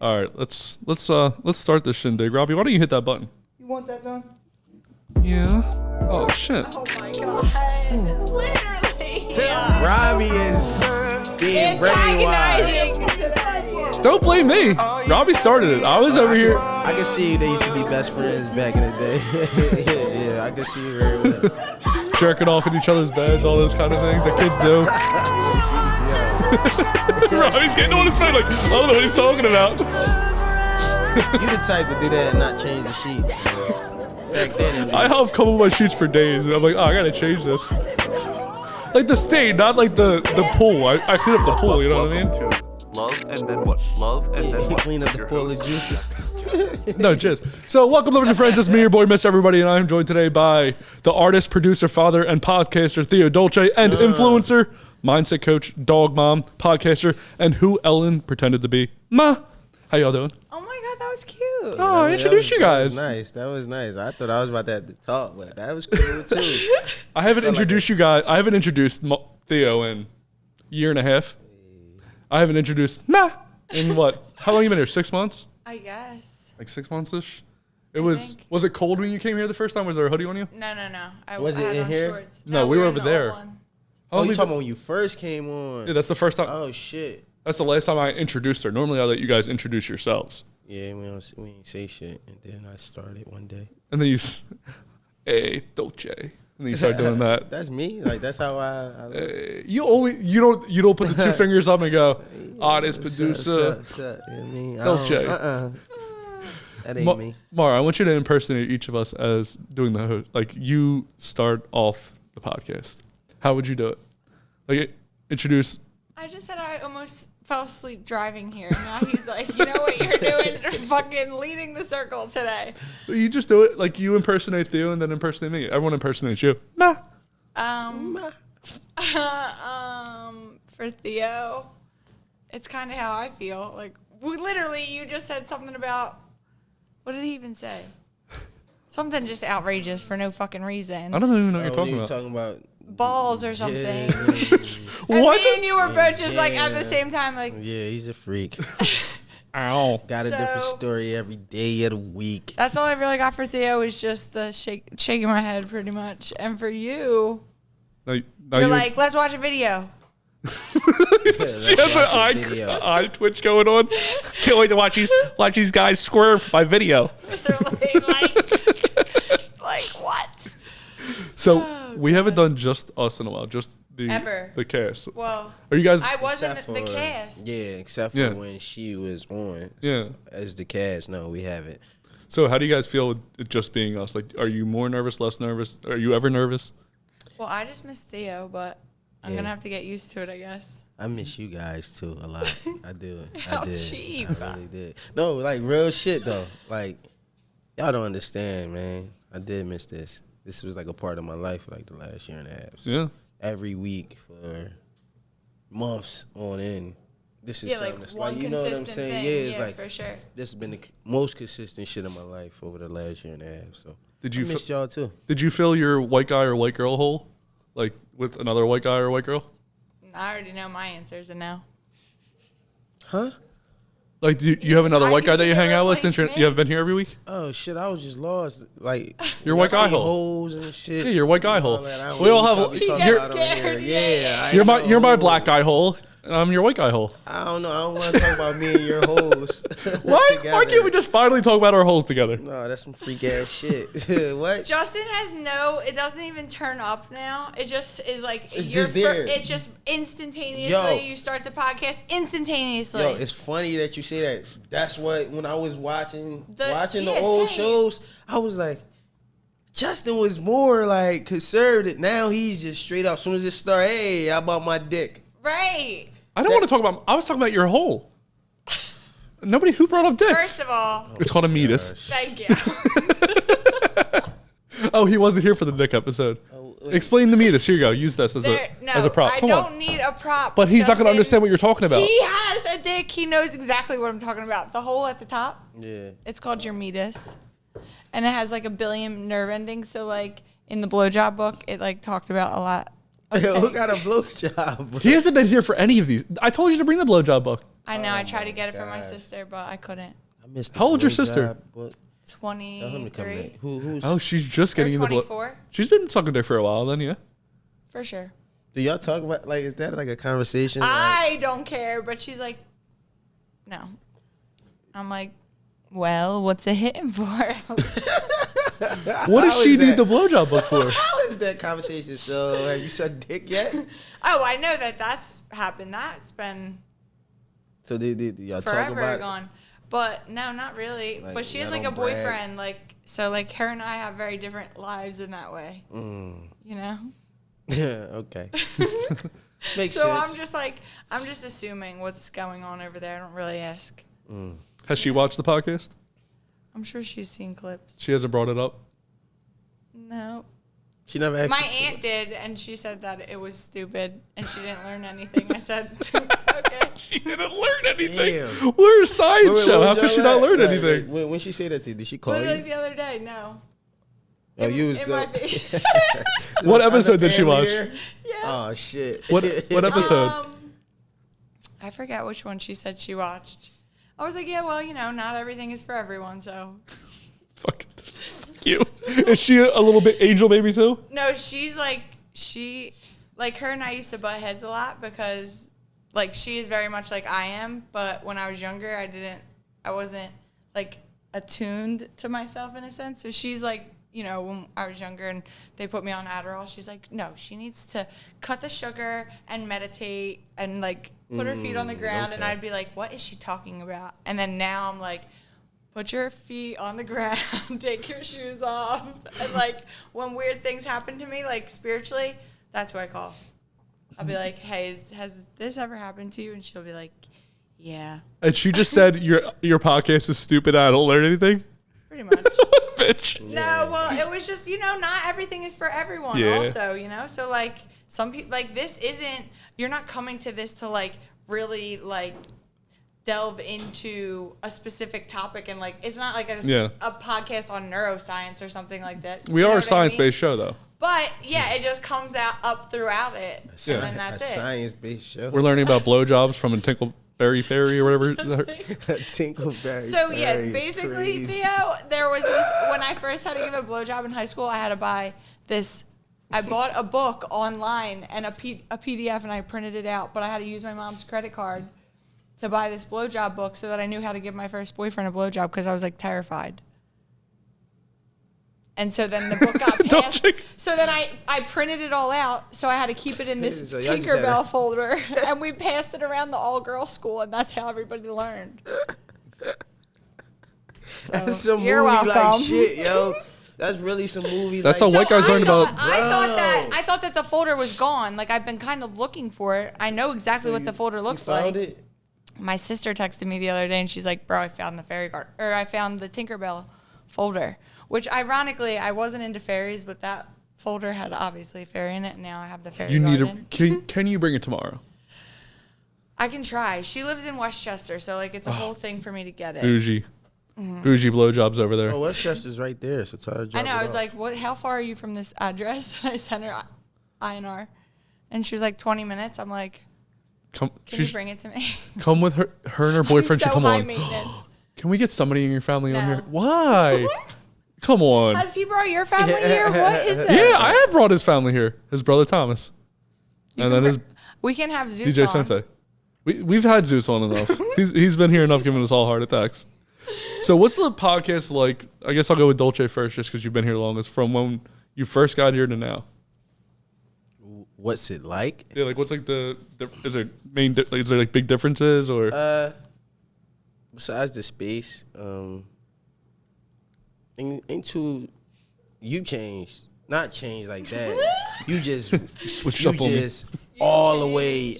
All right, let's start this shindig. Robbie, why don't you hit that button? You want that done? Yeah. Oh shit. Oh my god. Literally. Yeah. Robbie is being brainwashed. Don't blame me. Robbie started it. I was over here. I can see they used to be best friends back in the day. Yeah, I can see you very well. Jerking off in each other's beds, all those kind of things that kids do. Robbie's getting on his phone like, I don't know what he's talking about. You the type to do that and not change the sheets. Back then, I have come with my sheets for days, and I'm like, oh, I gotta change this. Like the stain, not like the pool. I clean up the pool, you know what I mean? Love and then what? Love and then you what? clean up the pool of juices. No, just. So welcome, lovers and friends. It's me, your boy, Miss Everybody, and I am joined today by the artist, producer, father, and podcaster, Theo Dolce, and influencer, mindset coach, dog mom, podcaster, and who Ellen pretended to be. Ma. How y'all doing? Oh my god, that was cute. Oh, I introduced you guys. That was nice. I thought I was about to have to talk, but that was cool too. I haven't introduced you guys. I haven't introduced Theo in a year and a half. I haven't introduced Ma in what? How long you been here? 6 months? I guess. Like 6 months-ish? Was it cold when you came here the first time? Was there a hoodie on you? No. Was it in here? Shorts. No, we were over in the there. old one. Oh, you talking about when you first came on? Yeah, that's the first time. Oh shit. That's the last time I introduced her. Normally I let you guys introduce yourselves. Yeah, we ain't say shit, and then I started one day. And then hey, Dolce. And then you start doing that. That's me. Like that's how I Hey, you don't put the two fingers up and go, artist, producer, Dolce. That ain't me. Maura, I want you to impersonate each of us as doing the host. Like you start off the podcast. How would you do it? Like introduce. I just said I almost fell asleep driving here. Now he's like, you know what you're doing? You're fucking leading the circle today. You just do it like you impersonate Theo and then impersonate me. Everyone impersonates you. Ma. For Theo, it's kind of how I feel. Like you just said something about. What did he even say? Something just outrageous for no fucking reason. I don't even know what you're He was talking about. talking about Balls or something. Yeah. What? And me and you were both just like at the same time, like. Yeah, he's a freak. Ow. Got a different story every day of the week. That's all I really got for Theo is just the shaking my head pretty much. And for you, You're like, let's watch a video. she has an eye twitch going on. Can't wait to watch these guys swerve by video. Literally, like what? So we haven't done just us in a while, just the cast. Well, are you guys? I wasn't Except the for- cast. Yeah, except for when she was on. Yeah. As the cast, no, we haven't. So how do you guys feel with it just being us? Like, are you more nervous, less nervous? Are you ever nervous? Well, I just miss Theo, but I'm gonna have to get used to it, I guess. I miss you guys too a lot. I do. How I did. cheap. I really did. No, like real shit though. Like y'all don't understand, man. I did miss this. This was like a part of my life for like the last year and a half. So Yeah. every week for months on end. This is something that's one like, you know what I'm consistent saying? thing. Yeah, it's yeah, like for sure. this has been the most consistent shit of my life over the last year and a half. So Did I you missed y'all too. Did you fill your white guy or white girl hole, like with another white guy or white girl? I already know my answers, and now. Huh? Like, do you have another Why white guy that you can't hang out with replace since me? you haven't been here every week? Oh shit! I was just lost. Like Your white guy hole. holes and shit. Yeah, your white guy hole. That. We all have. He You're, scared. Yeah, you're my black guy hole, and I'm your white guy hole. I don't know. I don't want to talk about me and your holes. Why can't we just finally talk about our holes together? No, that's some freak ass shit. What? Justin has it doesn't even turn up now. It just is like, It's just there. It's just instantaneously. Yo. You start the podcast instantaneously. Yo, it's funny that you say that. That's what, when I was watching the yeah, old same. shows, I was like, Justin was more like conservative. Now he's just straight up. As soon as it start, hey, how about my dick? Right. I don't want to talk about. I was talking about your hole. Nobody who brought up dicks. First of all, It's called a meatus. thank you. Oh, he wasn't here for the dick episode. Explain the meatus. Here you go. Use this as a prop. I Come don't on. need a prop. But he's not going to Justin. understand what you're talking about. He has a dick. He knows exactly what I'm talking about. The hole at the top. Yeah. It's called your meatus, and it has like a billion nerve endings. So like in the blowjob book, it like talked about a lot. Who got a blowjob? He hasn't been here for any of these. I told you to bring the blowjob book. I know. I tried my to get it for my God. sister, but I couldn't. I missed the How old's your blowjob, sister? but tell him to come 23. in. Who's? Oh, she's just Or getting into 24. She's been sucking dick for a while then, yeah. For sure. Do y'all talk about like? Is that like a conversation? I don't care, but she's like, no. I'm like, well, what's it hitting for? What does How she is need that? the blowjob book for? How is that conversation? So, have you sucked dick yet? Oh, I know that's happened. That's been So, did y'all talk forever about it? gone. But no, not really. Like, but she has y'all like a don't brag? boyfriend. Like, so like her and I have very different lives in that way. Mm. You know? Yeah. Okay. Makes So sense. I'm just assuming what's going on over there. I don't really ask. Has she watched the podcast? I'm sure she's seen clips. She hasn't brought it up. No. She never asked. My you- aunt did, and she said that it was stupid, and she didn't learn anything. I said, okay. She didn't learn anything. Damn. We're a science Wait, show. where How was could she y'all not at? learn Like, anything? when she said that to you, did she call Literally you? the other day, no. Oh, you was in so. my face. What Was episode did she family watch? there? Yeah. Oh shit. What episode? I forget which one she said she watched. I was like, yeah, well, you know, not everything is for everyone, so. Fuck you. Is she a little bit angel baby too? No, she's like, her and I used to butt heads a lot because, like, she is very much like I am, but when I was younger, I wasn't, like, attuned to myself in a sense. So she's like, you know, when I was younger and they put me on Adderall, she's like, no, she needs to cut the sugar and meditate and, like, put her feet on the ground. And okay. I'd be like, what is she talking about? And then now I'm like, put your feet on the ground, take your shoes off. And, like, when weird things happen to me, like, spiritually, that's what I call. I'll be like, hey, has this ever happened to you? And she'll be like, yeah. And she just said your podcast is stupid. I don't learn anything. Pretty much. Bitch. No, well, it was just, you know, not everything is for everyone Yeah. also, you know? So, like, some people, like, this isn't, you're not coming to this to, like, really, like, delve into a specific topic and, like, it's not like a podcast on neuroscience or something like that. We You know are a what I science-based mean? show, though. But, yeah, it just comes out up throughout it, Yeah. and then that's a it. science-based show. We're learning about blowjobs from a Tinkleberry Fairy or whatever. Tinkleberry. So yeah, Fairy is basically, crazy. Theo, there was this, when I first had to give a blowjob in high school, I had to buy this. I bought a book online and a PDF, and I printed it out. But I had to use my mom's credit card to buy this blowjob book so that I knew how to give my first boyfriend a blowjob because I was like terrified. And so then the book got passed. So then I printed it all out. So I had to keep it in this So y'all just had Tinkerbell folder. And we passed it around the all-girls school, and that's how everybody learned. So, That's some you're movie like welcome. shit, yo. That's really some movie. That's like how white guys learned about. I thought that the folder was gone. Like, I've been kind of looking for it. I know exactly what the folder looks you found like. It? My sister texted me the other day, and she's like, bro, I found the I found the Tinkerbell folder. Which, ironically, I wasn't into fairies, but that folder had obviously a fairy in it, and now I have the fairy You need garden. Can you bring it tomorrow? I can try. She lives in Westchester, so, like, it's a whole thing for me to get it. Boujee. Boujee blowjobs over there. Oh, Westchester's right there, so tell her to drop I know. it I was off. like, "What? How far are you from this address?" And I sent her INR, and she was like, 20 minutes. I'm like, Come, "Can you bring it to me?" come with her and her boyfriend I'm should so come high on. maintenance. Can we get somebody in your family on No. here? Why? Come on. Has he brought your family here? What is this? Yeah, I have brought his family here. His brother Thomas, and then his We can have Zeus DJ on. Sensei. We've had Zeus on enough. he's been here enough, giving us all heart attacks. So what's the podcast like? I guess I'll go with Dolce first, just because you've been here longest. From when you first got here to now. What's it like? Yeah, like what's like is there is there like big differences or? Besides the space, you changed. Not changed like that. You just Switched you up on me. just all the way.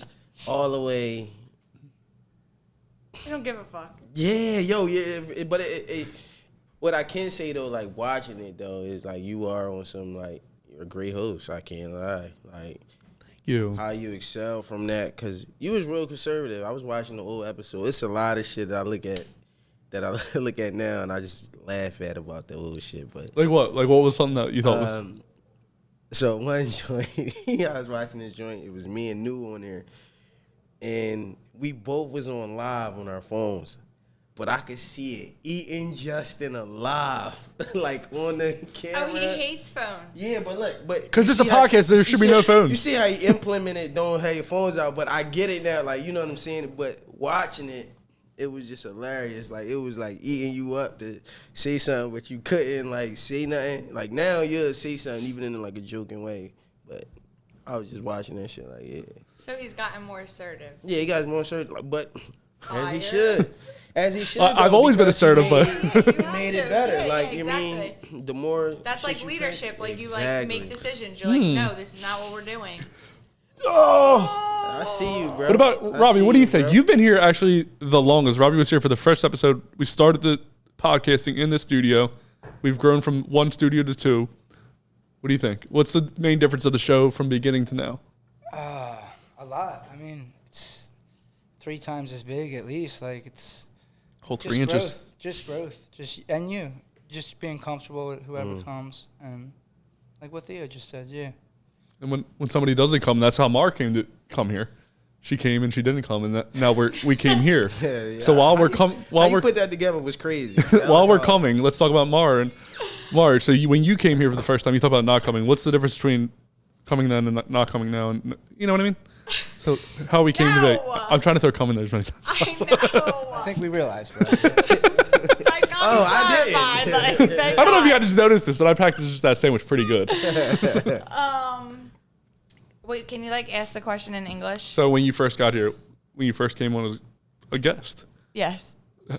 I don't give a fuck. Yeah, yo, yeah. But what I can say though, like watching it though, is like you are on some like you're a great host. I can't lie. Like You. how you excel from that, cause you was real conservative. I was watching the old episode. It's a lot of shit that I look at now, and I just laugh at about the old shit. But Like what? Like what was something that you thought was? so one joint, I was watching this joint. It was me and New on there, and we both was on live on our phones. But I could see it eating Justin alive, like on the camera. Oh, he hates phones. Yeah, but look, because it's a podcast, there should be no phones. You see how he implemented don't have your phones out, but I get it now. Like, you know what I'm saying? But watching it, it was just hilarious. Like, it was like eating you up to say something, but you couldn't like say nothing. Like now you'll say something even in like a joking way. But I was just watching that shit. Like, yeah. So he's gotten more assertive. Yeah, he got more assertive, but as he should. As he should. I've always been assertive, but made it better. Yeah, like, exactly. I mean, the more that's like you leadership. press, Like you like make decisions. You're like, no, this is not what we're doing. oh. I see you, bro. What about Robbie? What do you think? Bro. You've been here actually the longest. Robbie was here for the first episode. We started the podcasting in the studio. We've grown from 1 studio to 2. What do you think? What's the main difference of the show from beginning to now? A lot. I mean, it's 3 times as big at least. Like it's whole 3 inches. Just growth. And you just being comfortable with whoever comes, and like what Theo just said. Yeah. And when somebody doesn't come, that's how Maura came to come here. She came and she didn't come, and now we came here. Yeah. So while we're put that together was crazy. While we're coming, let's talk about Maura. And Maura, so when you came here for the first time, you thought about not coming. What's the difference between coming then and not coming now? And you know what I mean? So how we came today. I'm trying to throw come in there as many times. I know. I think we realized, bro. I did. I don't know if you guys noticed this, but I packaged that sandwich pretty good. Wait, can you like ask the question in English? So when you first got here, when you first came on as a guest, Yes.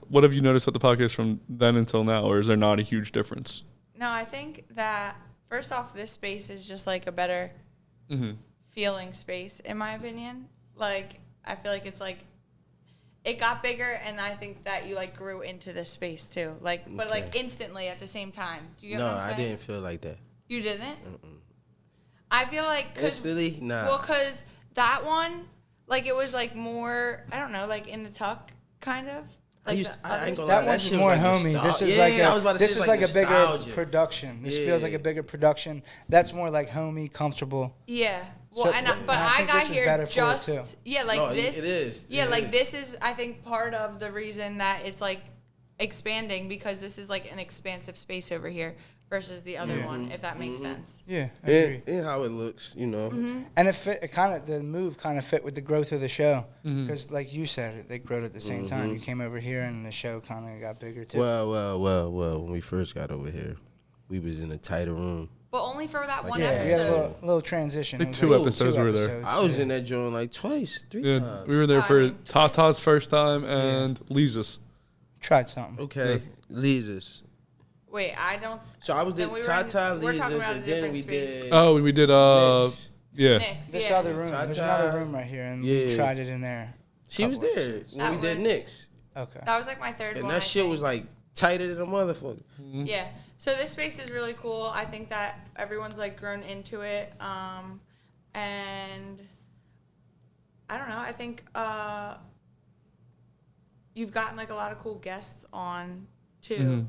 what have you noticed with the podcast from then until now, or is there not a huge difference? No, I think that first off, this space is just like a better feeling space, in my opinion. Like, I feel like it's like, it got bigger, and I think that you like grew into this space too. Like, but like instantly at the same time. Do you get what I'm saying? I didn't feel like that. You didn't? I feel like instantly, nah. Well, cause that one, like it was like more, I don't know, like in the tuck, kind of. Like I ain't gonna that lie, one's shit more was like homey. This is like a bigger nostalgia. production. This feels like a bigger production. That's more like homey, comfortable. Yeah. Well, So- but I I think got this is here better for it, just too. yeah, like No, this. it is. Yeah, It like is. this is I think part of the reason that it's like expanding, because this is like an expansive space over here versus the other one, if that makes sense. Yeah, I agree. And how it looks, you know. And the move kind of fit with the growth of the show. Because like you said, they growed at the same time. You came over here and the show kind of got bigger too. Well. When we first got over here, we was in a tighter room. But only for that one yeah, we had episode. a little transition. Like It was 2 episodes we were there. episodes, I was yeah. in that joint like 3 Yeah, times. we were there I for mean, Tata's first time and Lisa's. Tried something. Okay, Lisa's. Wait, I don't. So I was Then did we were Tata, we're talking Lisa's, about a and then different we space. did. Oh, we did. Nick's. Yeah. Nick's, This yeah. other room. There's Ta-ta. another room right here, and Yeah. we tried it in there. She was Couple there episodes. when we did one. Nick's, Okay. That was like my third and one. that I shit think. was like tighter than a motherfucker. Yeah. So this space is really cool. I think that everyone's like grown into it. And I don't know. I think you've gotten like a lot of cool guests on too.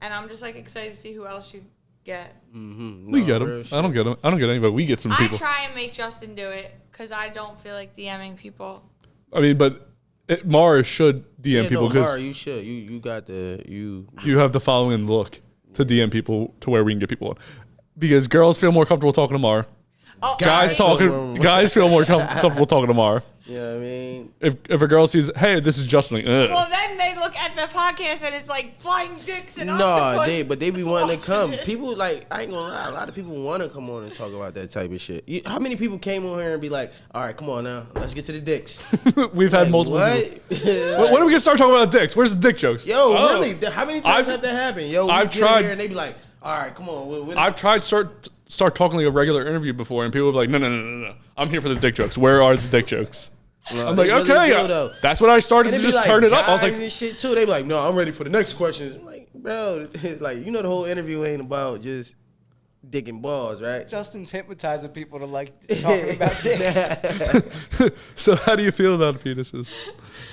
And I'm just like excited to see who else you get. We get them. I don't get them. I don't get anybody. We get some I people. try and make Justin do it because I don't feel like DMing people. I mean, but Maura should DM people because Mara, you should. You got the you have the following look to DM people to where we can get people on. Because girls feel more comfortable talking to Maura. Oh, Guys Guys feel more comfortable talking to Maura. You know what I mean? If a girl sees, hey, this is Justin, like, ugh. Well, then they look at the podcast and it's like flying dicks and No, octopus. but they be wanting to come. sausages. People like I ain't gonna lie. A lot of people want to come on and talk about that type of shit. How many people came on here and be like, "All right, come on now, let's get to the dicks." We've had Like, multiple what? people. When do we get start talking about dicks? Where's the dick jokes? Yo, Oh. really? How many times have that happened? Yo, we I've get tried- here and they be like, "All right, come on." I've tried start talking like a regular interview before, and people are like, no. I'm here for the dick jokes. Where are the dick jokes? No, I'm they like, really okay, do, though. that's what I started And to it be just like turn it up. I was guys like, and shit too. They be like, "No, I'm ready for the next questions." I'm like, bro, like you know the whole interview ain't about just dick and balls, right? Justin's hypnotizing people to like talking about dicks. so how do you feel about penises?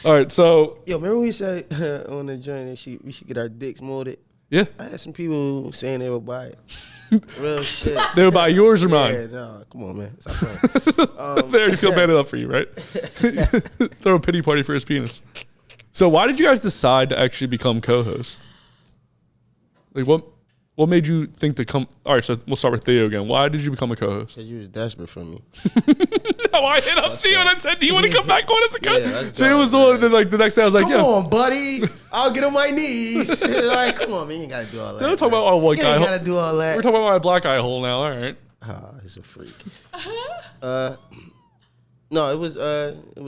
All right, so Yo, remember we said on the joint that we should get our dicks molded? Yeah. I had some people saying they would buy it. Real shit. They would buy yours or mine? Yeah, no, come on, man. Stop playing. They already feel bad enough for you, right? Throw a pity party for his penis. So why did you guys decide to actually become co-hosts? Like what made you think to come? All right, so we'll start with Theo again. Why did you become a co-host? Because you was desperate for me. No, I hit up Theo and I said, "Do you want to come back on as a co-host?" Yeah, let's go, Theo was the one. Then like the next day, I was like, Come "Yeah." on, buddy. I'll get on my knees. Like, come on, man. You ain't got to do all that. We're talking about our white You guy. ain't got to do all that. We're talking about my black eye hole now. All right. Ah, he's a freak. No, it was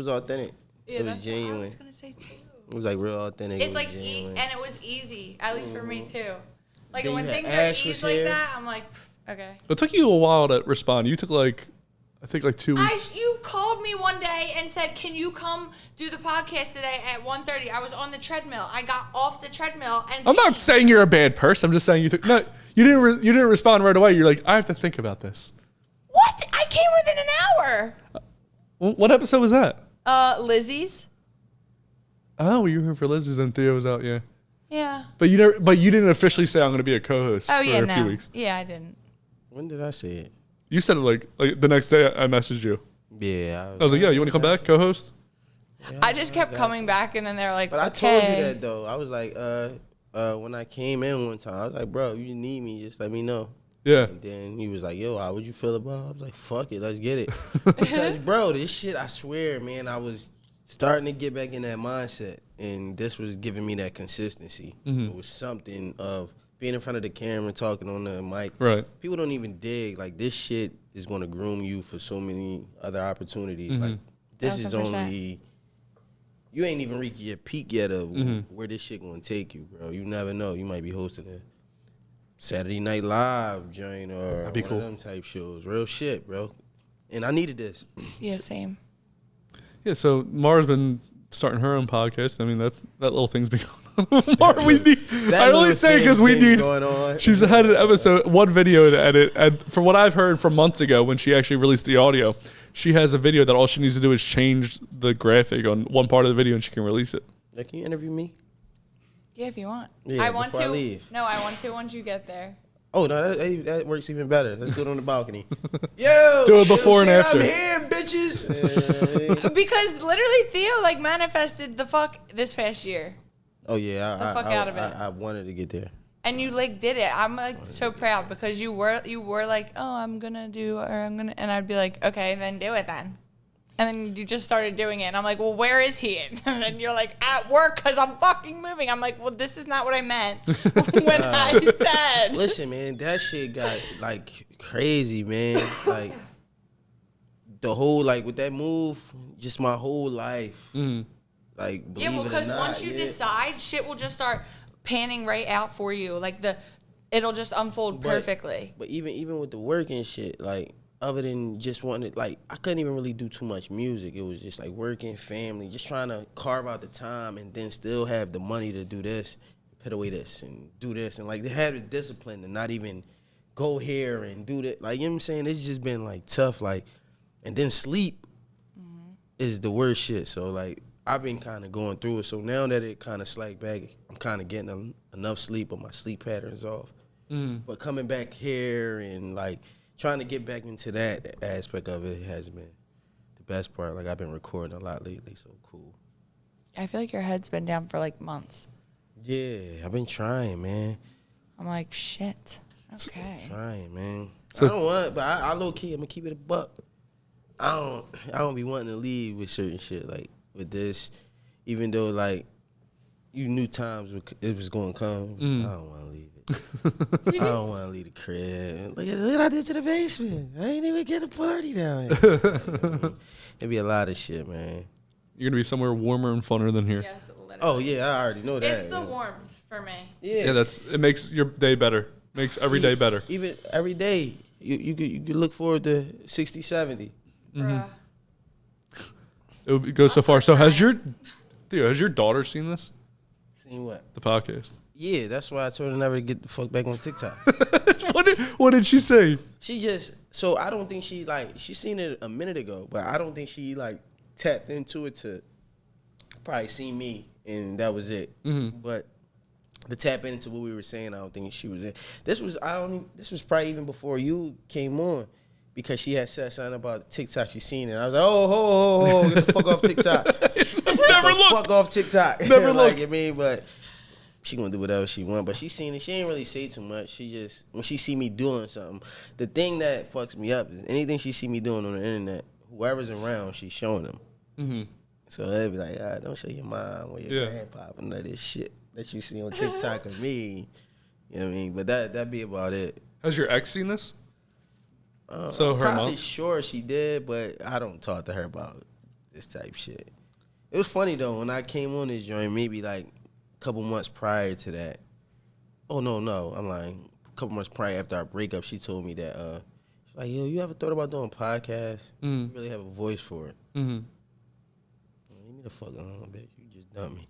authentic. Yeah, it was that's what I genuine. was gonna say too. It was like real authentic. It's it like was genuine. and it was easy, at least for me too. Like Then when you had things Ash are was easy like here. that, I'm like, pff, okay. It took you a while to respond. You took like, I think like 2 weeks. You called me one day and said, "Can you come do the podcast today at 1:30?" I was on the treadmill. I got off the treadmill and I'm not saying you're a bad person. I'm just saying no. You didn't respond right away. You're like, I have to think about this. What? I came within an hour. What episode was that? Lizzie's. Oh, you were here for Lizzie's and Theo was out. Yeah. Yeah. But you didn't officially say I'm going to be a co-host Oh for yeah, a few no. weeks. Yeah, I didn't. When did I say it? You said it like the next day. I messaged you. Yeah. I was like, "Yeah, you want to come back, co-host?" I just kept coming back, and then they're like, But I okay. told you that though. I was like, when I came in one time, I was like, bro, you need me, just let me know. Yeah. And then he was like, yo, how would you feel about it? I was like, fuck it, let's get it. Because, bro, this shit, I swear, man, I was starting to get back in that mindset. And this was giving me that consistency. Mm-hmm. It was something of being in front of the camera, talking on the mic. Right. People don't even dig. Like, this shit is going to groom you for so many other opportunities. Like, this is 1000%. only... You ain't even reached your peak yet of where this shit gonna take you, bro. You never know. You might be hosting a Saturday Night Live joint or be one cool. of them type shows. Real shit, bro. And I needed this. Yeah, same. Yeah. So Mara's been starting her own podcast. I mean, that little thing's been going on. Mara, we need. I only say because we need. Going on. She's had an episode, one video to edit, and from what I've heard from months ago when she actually released the audio, she has a video that all she needs to do is change the graphic on one part of the video and she can release it. Like, can you interview me? Yeah, if you want. Yeah, I want before to. I leave. No, I want to once you get there. Oh, no, that works even better. Let's do it on the balcony. Yo! Do it before and shit, after. I'm here, bitches! Because literally Theo like manifested the fuck this past year. Oh, yeah. The fuck out of it. I wanted to get there. And you like did it. I'm like so proud because you were like, "Oh, I'm going to do or I'm going to," and I'd be like, "Okay, then do it then." And then you just started doing it. And I'm like, "Well, where is he?" And then you're like, "At work cuz I'm fucking moving." I'm like, "Well, this is not what I meant when I said." Listen, man, that shit got like crazy, man. Like the whole with that move, just my whole life. Like believe Yeah, well, it or because not, once you decide, shit will just start panning right out for you. Like it'll just unfold perfectly. But even with the work and shit, like other than just wanting it, like I couldn't even really do too much music. It was just like working, family, just trying to carve out the time and then still have the money to do this, put away this and do this. And like they had the discipline to not even go here and do that. Like, you know what I'm saying? It's just been like tough. Like, and then sleep is the worst shit. So like I've been kind of going through it. So now that it kind of slacked back, I'm kind of getting enough sleep, but my sleep pattern's off. But coming back here and like trying to get back into that aspect of it has been the best part. Like I've been recording a lot lately, so cool. I feel like your head's been down for like months. Yeah, I've been trying, man. I'm like, shit. Okay. Trying, man. So- I don't want, but I low key, I'm gonna keep it a buck. I don't be wanting to leave with certain shit like with this, even though like you knew times it was gonna come. I don't want to leave it. I don't want to leave the crib. Look what I did to the basement. I ain't even get a party down here. It'd be a lot of shit, man. You're gonna be somewhere warmer and funner than here. Yes, literally. Oh yeah, I already know that. It's the warmth for me. Yeah, Yeah, it makes your day better. Makes every day better. Even every day, you could look forward to 60, 70. Bruh. It would go so far. So has your daughter seen this? Seen what? The podcast. Yeah, that's why I told her never to get the fuck back on TikTok. What did she say? She just, so I don't think she seen it a minute ago, but I don't think she tapped into it to probably see me, and that was it. But to tap into what we were saying, I don't think she was in. This was probably even before you came on, because she had said something about TikTok she seen it. I was like, oh, get the fuck off TikTok. Never look. Fuck off TikTok. Never like, look. I mean, but she gonna do whatever she want. But she seen it. She ain't really say too much. She just, when she see me doing something, the thing that fucks me up is anything she see me doing on the internet, whoever's around, she's showing them. Mm-hmm. So they'd be like, don't show your mom or your grandpa and all this shit that you see on TikTok of me. You know what I mean? But that'd be about it. Has your ex seen this? So her Probably mom? sure she did, but I don't talk to her about this type shit. It was funny though, when I came on this joint, maybe like a couple months prior to that. Oh no, I'm lying. A couple months prior after our breakup, she told me that she's like, yo, you ever thought about doing a podcast? You really have a voice for it. Mm-hmm. Leave me the fuck alone, bitch. You just dumped me.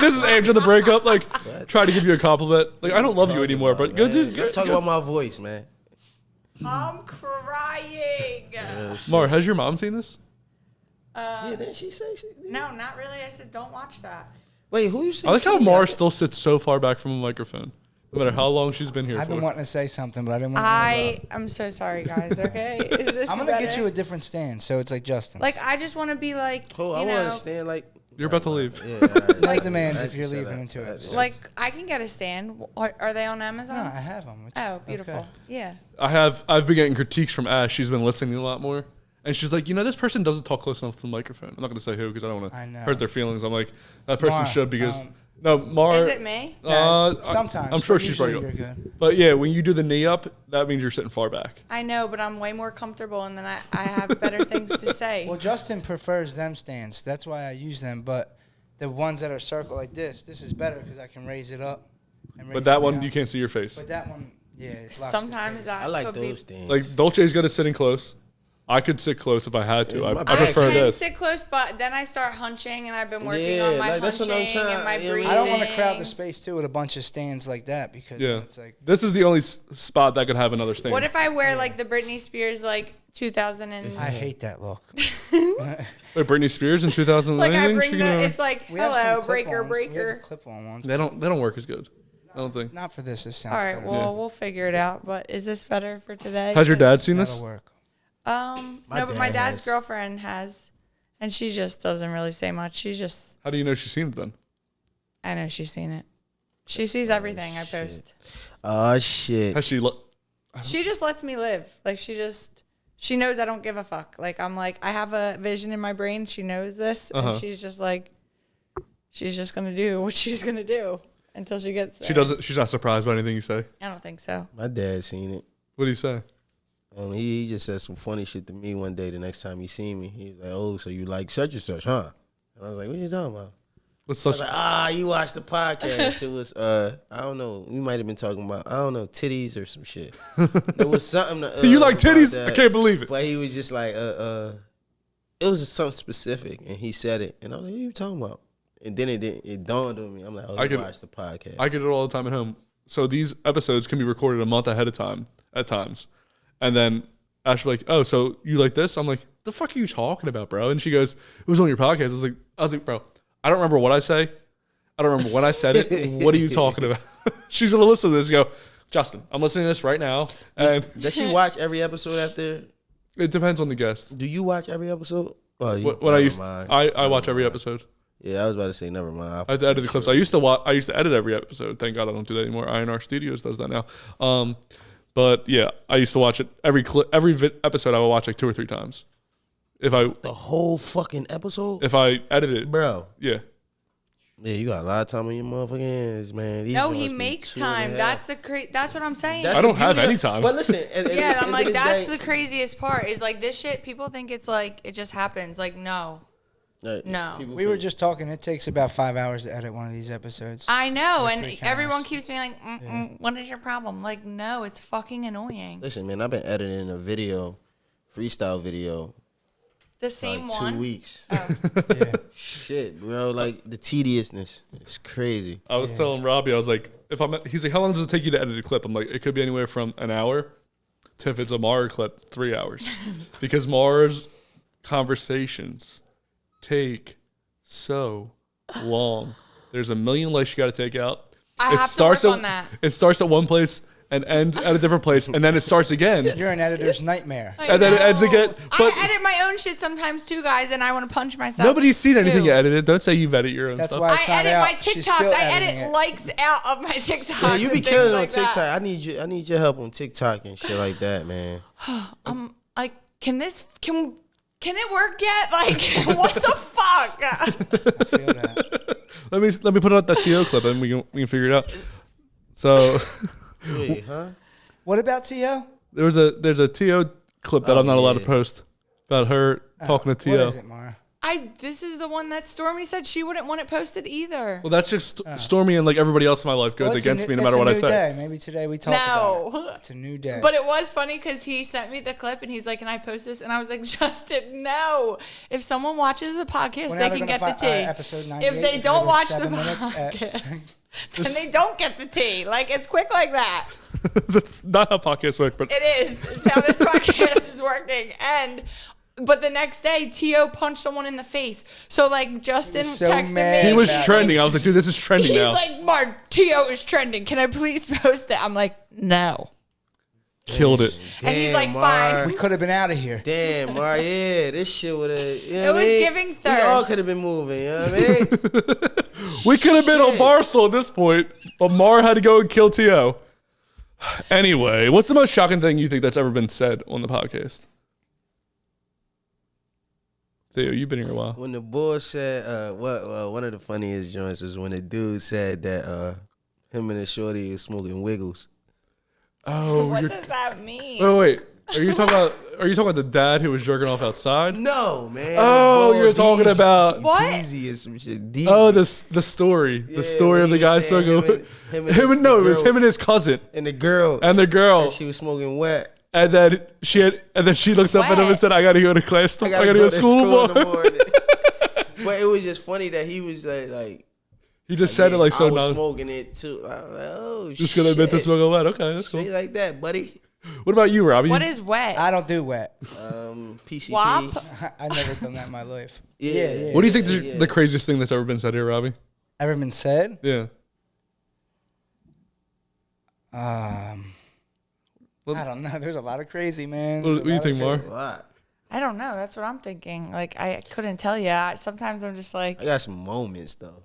This is after the breakup. Like, try to give you a compliment. Like, I don't love you anymore, but go do. Talk about my voice, man. I'm crying. Mar, has your mom seen this? Yeah, didn't she say she did? No, not really. I said don't watch that. Wait, who you say? I like how seen Mar that? still sits so far back from a microphone, no matter how long she's been here I've for. been wanting to say something, but I didn't want to. I'm so sorry, guys. Okay, is this? I'm gonna better? get you a different stand, so it's like Justin. Like, I just want to be like, Cool, I you want know, to stand like. You're about to leave. Yeah, all right. No like- demands I if you're said leaving that. in 2 episodes. like I can get a stand. Are they on Amazon? no, I have them. Oh, beautiful. Okay. Yeah. I've been getting critiques from Ash. She's been listening a lot more. And she's like, this person doesn't talk close enough to the microphone. I'm not going to say who because I don't want I to know. hurt their feelings. I'm like, that person Mar, should because... no, Mar... Is it me? Sometimes. I'm sure but she's usually probably you're good. But yeah, when you do the knee up, that means you're sitting far back. I know, but I'm way more comfortable, and then I have better things to say. Well, Justin prefers them stands. That's why I use them. But the ones that are circle like this is better because I can raise it up. And raise But that it one, down. you can't see your face. But that one, yeah. It blocks the Sometimes face. that I like could those be. things. Like, Dolce's good at sitting close. I could sit close if I had to. Yeah, I my I back prefer I can this. sit close, but then I start hunching, and I've been working Yeah, on my like, that's what I'm hunching and my trying- yeah, breathing. I don't want to crowd the space too with a bunch of stands like that because Yeah. it's like This is the only spot that could have another thing. What if I wear like the Britney Spears like 2000 and I hate that look. Wait, Britney Spears in 2000 like I anything? bring She the gonna- it's like We have hello some breaker clip-ons. We have breaker. the clip-on ones. They don't work as good. I don't think. Not for this. This sounds All right, better. well we'll figure it out. But is this better for today? Has your dad seen this? That'll work. No, but my dad dad's has. girlfriend has, and she just doesn't really say much. She just How do you know she's seen it then? I know she's seen it. She sees everything I post. Oh shit. Has she? She just lets me live. Like she knows I don't give a fuck. Like I'm like I have a vision in my brain. She knows this, and she's just like, she's just gonna do what she's gonna do until she gets there. She doesn't. She's not surprised by anything you say. I don't think so. My dad seen it. What do you say? He just said some funny shit to me one day. The next time he seen me, he was like, "Oh, so you like such and such, huh?" And I was like, "What you talking about?" What's I was such? like, you watched the podcast. It was I don't know. We might have been talking about I don't know titties or some shit. There was something. You like about titties? that, I can't believe it. But he was just like it was something specific, and he said it, and I was like, "What are you talking about?" And then it dawned on me. I'm like, "Oh, you watched the podcast." I get it all the time at home. So these episodes can be recorded a month ahead of time at times, and then Ash will be like, "Oh, so you like this?" I'm like, "The fuck are you talking about, bro?" And she goes, "It was on your podcast." I was like, "Bro, I don't remember what I say. I don't remember when I said it. What are you talking about?" She's gonna listen to this and go, "Justin, I'm listening to this right now." And Does she watch every episode after? it depends on the guest. Do you watch every episode? Oh, What I used, I watch every episode. Yeah, I was about to say never mind. I had to edit the clips. I used to edit every episode. Thank God I don't do that anymore. INR Studios does that now. But yeah, I used to watch it every episode. I would watch like 2 or 3 times. If The whole fucking episode, I edit it, bro. yeah. Yeah, you got a lot of time on your motherfucking hands, man. These No, joints he be makes 2.5. time. That's what I'm saying. That's I don't the have beauty any of- time. But listen, Yeah, I'm like, that's the craziest part is like this shit, people think it's like, it just happens. Like, no. No. We were just talking. It takes about 5 hours to edit one of these episodes. I know, Or and 3 everyone cameras. keeps being like, what is your problem? Like, no, it's fucking annoying. Listen, man, I've been editing a freestyle video, The same like 2 one. weeks. Yeah. Shit, bro, like the tediousness, it's crazy. I was telling Robbie, I was like, he's like, how long does it take you to edit a clip? I'm like, it could be anywhere from an hour to, if it's a Mara clip, 3 hours, because Mara's conversations take so long There's a million lights you got to take out. I have to work on that. It starts at one place and ends at a different place, and then it starts again. You're an editor's nightmare. And then it ends again. But I edit my own shit sometimes too, guys, and I want to punch myself. nobody's seen anything too. you edited. Don't say you've edited your own That's stuff. why it's I not edit out. my She's TikToks. still I editing edit it. likes out of my TikToks. Yeah, you be and killing things on like TikTok. that. I need your help on TikTok and shit like that, man. Like, can it work yet? Like, what the fuck? I feel that. Let me put out that TO clip and we can figure it out. So Wait, huh? What about Theo? there's a TO clip that I'm not allowed to yeah. post about her talking to What TO. is it, Maura? This is the one that Stormy said she wouldn't want it posted either. Well, that's just Stormy and like everybody else in my life goes Well, it's a against new- me no matter what I It's a new say. day. Maybe today we talk about No. it. It's a new day. But it was funny because he sent me the clip and he's like, "Can I post this?" And I was like, "Justin, no. If someone watches the podcast, Well, they now can they're get gonna the find- tea. episode 98, If they if don't it was watch the 7 minutes at- podcast, then they don't get the tea. Like, it's quick like that. That's not how podcasts work, but It is. It's how this podcast is working. But the next day, T.O. punched someone in the face. So, like, Justin He was so texted mad. me. he was He's trending. I was like, dude, this is trending He's now. like, "Mark, T.O. is trending. Can I please post it?" I'm like, "No." Killed it. And he's like, Mar. "Fine." we could have been out of here. Damn, Mar, yeah, this shit would have. You know It what was I mean? giving We all thirst. could have been moving. You know what I mean? We could have been on Shit. Barstool at this point, but Mar had to go and kill TO. Anyway, what's the most shocking thing you think that's ever been said on the podcast? Theo, you've been here a while. When the boy said, one of the funniest joints was when the dude said that him and the shorty was smoking wiggles. Oh, What you're does that mean? wait. Are you talking about the dad who was jerking off outside? No, man. Oh, The boy you're talking Deezy- about What? Deezy or some shit. Deezy. oh the story, the Yeah, story when of the he was guy saying smoking. him and No, the it was girl- him and his cousin and the girl. and the girl, And she was smoking wet. and then she looked up at him and Wet. said, "I gotta go to class. I gotta go to school." in the tomorrow." morning. But it was just funny that he was like He just said it like I so was non. smoking it too. I was like, oh, Just gonna admit to shit. smoking wet. Okay, that's cool. Straight like that, buddy. What about you, Robbie? What is wet? I don't do wet. PCP. WAP? I never done that in my life. Yeah. What do you think is Yeah. the craziest thing that's ever been said here, Robbie? Ever been said? Yeah. I don't know. There's a lot of crazy, man. What do you think, Mar? A lot. I don't know. That's what I'm thinking. Like, I couldn't tell you. Sometimes I'm just like, I got some moments though.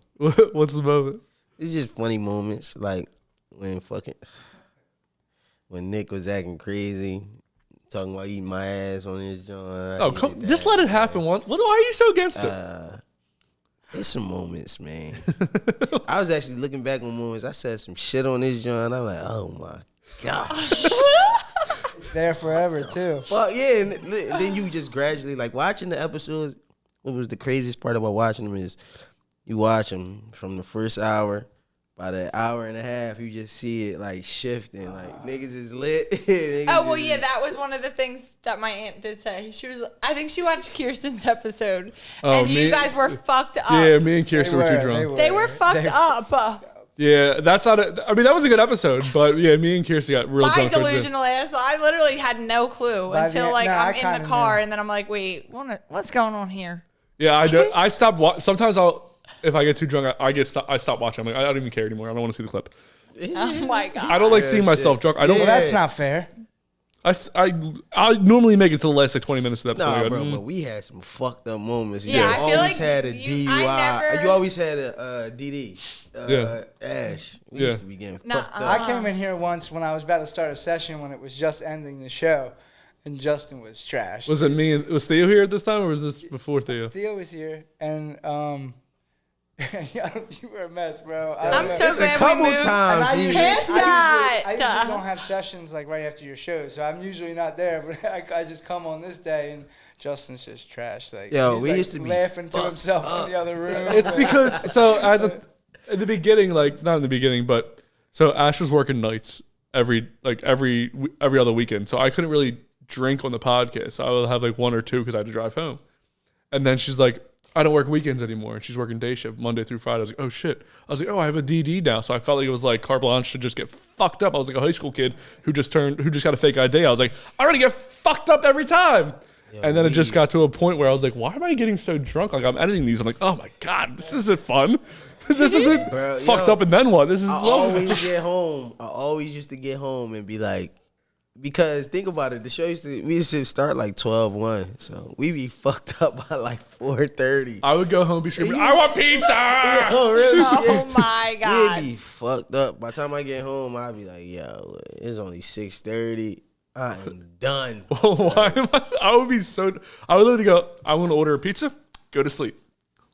What's the moment? It's just funny moments, like when Nick was acting crazy, talking about eating my ass on his joint. Oh, just let it happen. Why are you so against it? There's some moments, man. I was actually looking back on moments. I said some shit on this joint. I'm like, oh my gosh. It's there forever, too. Well, yeah, and then you just gradually, like, watching the episodes. What was the craziest part about watching them is you watch them from the first hour. By the hour and a half, you just see it, like, shifting. Like, niggas is lit. Niggas oh, well, is- yeah, that was one of the things that my aunt did say. I think she watched Kirsten's episode, Oh, and you me- guys were fucked up. Yeah, me and Kirsten were too drunk. They were fucked up. Yeah, that's not it. I mean, that was a good episode, but yeah, me and Kirsten got real My drunk. towards the end. delusional ass. I literally had no clue Well, until, yeah, like, no, I I'm in kinda the car, knew. and then I'm like, wait, what's going on here? Yeah, I do. I stopped. Sometimes if I get too drunk, I stop watching. I'm like, I don't even care anymore. I don't want to see the clip. Oh, my God. I don't like seeing myself drunk. I don't. Well, that's not fair. I normally make it to the last like 20 minutes of the episode. Nah, I go, bro, but we had some fucked up moments. Yeah, You I feel always like had a I DUI. never- You always had a DD. Yeah. Ash. We Yeah. used to be getting fucked I up. came in here once when I was about to start a session when it was just ending the show, and Justin was trash. Was it me? Was Theo here at this time, or was this before Theo? Theo was here, and you were a mess, bro. I'm so It's a glad couple we moved. times. And I he- usually, Pissed I usually that. don't have sessions like right after your show, so I'm usually not there. But I just come on this day, and Justin's just trash. Like, Yo, he's we like used to be laughing to fucked himself up. in the other room. It's because in the beginning, like not in the beginning, but so Ash was working nights every other weekend, so I couldn't really drink on the podcast. So I would have like one or two because I had to drive home, and then she's like, I don't work weekends anymore. And she's working day shift Monday through Friday. I was like, oh shit. I was like, oh, I have a DD now. So I felt like it was like carte blanche to just get fucked up. I was like a high school kid who just got a fake ID. I was like, I already get fucked up every time. And then it just got to a point where I was like, why am I getting so drunk? Like I'm editing these. I'm like, oh my God, this isn't fun. This isn't Bro, fucked yo, up and then what? This is I love. always get home. I always used to get home and be like, because think about it, the show we used to start like 12:01, so we be fucked up by like 4:30. I would go home and be screaming, I want pizza! Oh, really? Oh my god. We'd be fucked up. By the time I get home, I'd be like, yo, it's only 6:30. I am done. Why am I would be so, I would literally go, I want to order a pizza, go to sleep.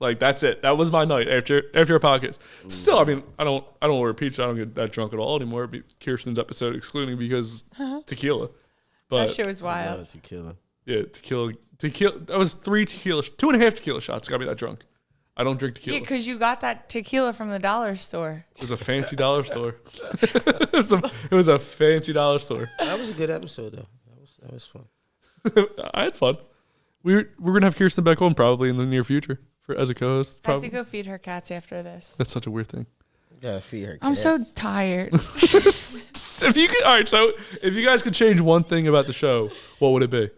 Like, that's it. That was my night after a podcast. Still, I mean, I don't order pizza. I don't get that drunk at all anymore. It'd be Kirsten's episode excluding because tequila. But That shit was I wild. love tequila. yeah, tequila. That was 2.5 tequila shots. Got me that drunk. I don't drink tequila. Yeah, because you got that tequila from the dollar store. It was a fancy dollar store. it was a fancy dollar store. That was a good episode, though. That was fun. I had fun. We're gonna have Kirsten back on probably in the near future as a co-host. I have to Probably. go feed her cats after this. That's such a weird thing. You gotta feed her. I'm so cats. tired. If you could, all right. So if you guys could change one thing about the show, what would it be?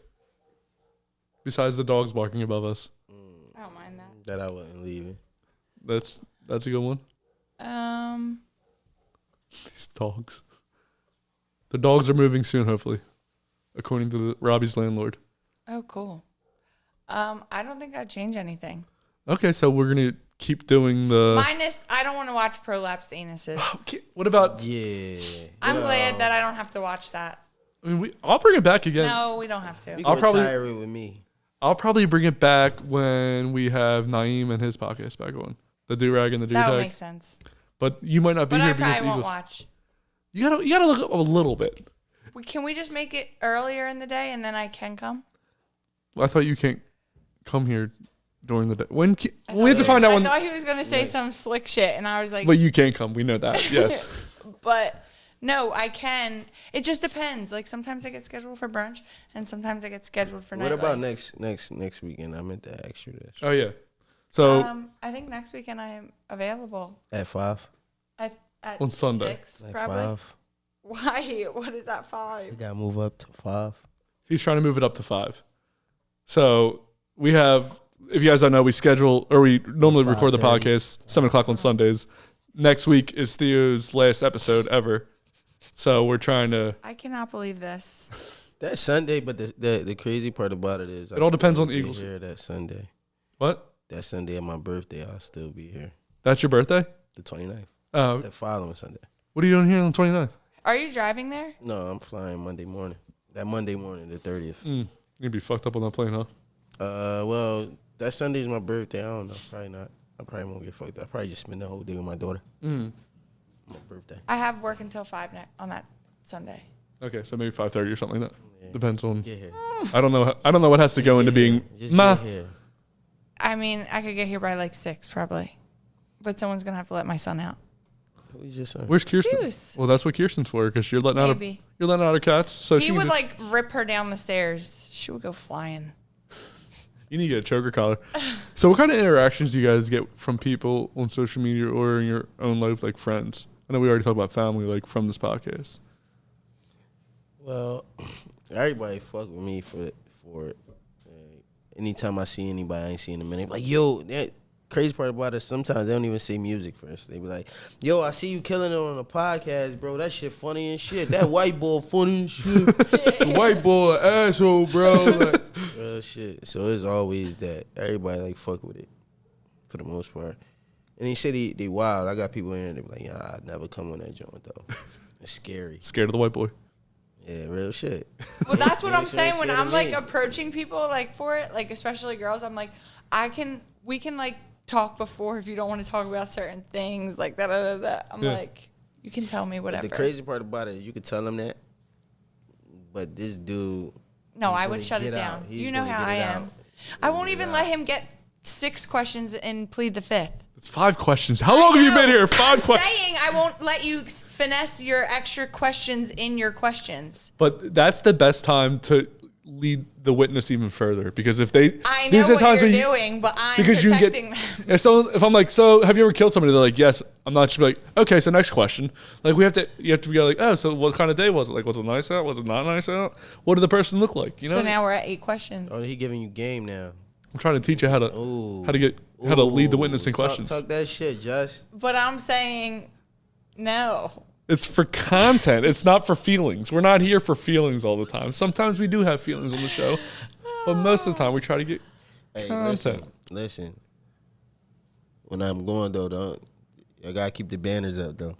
Besides the dogs barking above us, I don't mind that. that I wasn't leaving. that's a good one. Um, These dogs. The dogs are moving soon, hopefully, according to Robbie's landlord. oh, cool. I don't think I'd change anything. Okay, so we're gonna keep doing the. Minus, I don't want to watch prolapsed anuses. Okay, what about? Yeah. I'm glad that I don't have to watch that. I mean, I'll bring it back again. No, we don't have to. You I'll can probably- retire it with me. I'll probably bring it back when we have Naeem and his podcast back on. The do-rag and the That would do-tag. make sense. But you might not be But here I because probably won't Eagles. watch. You gotta look up a little bit. Can we just make it earlier in the day and then I can come? I thought you can't come here during the day. When we have to find out I when. thought he was going to say some slick shit, and I was like, But you can't come. We know that. Yes. but no, I can. It just depends. Like sometimes I get scheduled for brunch, and sometimes I get scheduled for What nightlife. about next weekend? I meant to ask you this. Oh yeah. So I think next weekend I am available At 5? at On Sunday. 6, Like probably. 5? Why? What is that You 5? gotta move up to 5. he's trying to move it up to 5. So we have. If you guys don't know, we normally record the 5:30. podcast 7:00 on Sundays. Next week is Theo's last episode ever. So we're trying to. I cannot believe this. That's Sunday, but the crazy part about it is It all depends on the be Eagles. Here that Sunday. What? That Sunday of my birthday, I'll still be here. That's your birthday? The 29th. Oh. The following Sunday. What are you doing here on the 29th? Are you driving there? No, I'm flying Monday morning. That Monday morning, the 30th. You're gonna be fucked up on that plane, huh? Well, that Sunday's my birthday. I don't know. Probably not. I probably won't get fucked up. I probably just spend the whole day with my daughter. My birthday. I have work until 5 on that Sunday. Okay, so maybe 5:30 or something like that. Yeah. Depends on. Get here. I don't know. I don't know what has to go into being. Just Ma. get here. I mean, I could get here by like 6 probably. But someone's going to have to let my son out. Who's your son? Where's Kirsten? Zeus. Well, that's what Kirsten's for, because you're letting out. Maybe. You're letting out her cats, so He she would can like rip her down the stairs. She would go flying. You need to get a choker collar. So, what kind of interactions do you guys get from people on social media or in your own life, like friends? I know we already talked about family, like from this podcast. Well, everybody fuck with me for it. Anytime I see anybody I ain't seen in a minute, like, yo, that crazy part about it, sometimes they don't even say music first. They be like, yo, I see you killing it on a podcast, bro. That shit funny and shit. That white boy funny and shit. The white boy asshole, bro. Like, real shit. So it's always that. Everybody, like, fuck with it for the most part. And they say they wild. I got people in there, they be like, yeah, I'd never come on that joint, though. It's scary. Scared of the white boy. Yeah, real shit. Well, that's what I'm It's saying when scared of I'm like me. approaching people like for it, like especially girls. I'm like, we can like talk before if you don't want to talk about certain things, like that. I'm Yeah. like, you can tell me whatever. The crazy part about it is you could tell him that, but this dude. No, he's I gonna would shut it get down. out. He's You know gonna how get I it am. out. I won't Get it even let out. him get 6 questions and plead the 5th. It's 5 questions. How long have you been here? 5 I'm questions. saying I won't let you finesse your extra questions in your questions. But that's the best time to lead the witness even further, because if they I know these are what times you're when you- doing, but I'm because you protecting can them. get if I'm like, so have you ever killed somebody? They're like, yes. I'm not just be like, okay, so next question. Like you have to be like, oh, so what kind of day was it? Like, was it nice out? Was it not nice out? What did the person look like? You know, So now we're at 8 questions. Oh, he giving you game now. I'm trying to teach you how Ooh. to get how to lead the witness in Talk questions. that shit, Just. But I'm saying no. It's for content. It's not for feelings. We're not here for feelings all the time. Sometimes we do have feelings on the show, but most of the time we try to get Hey, content. listen. When I'm going though, I gotta keep the banners up though.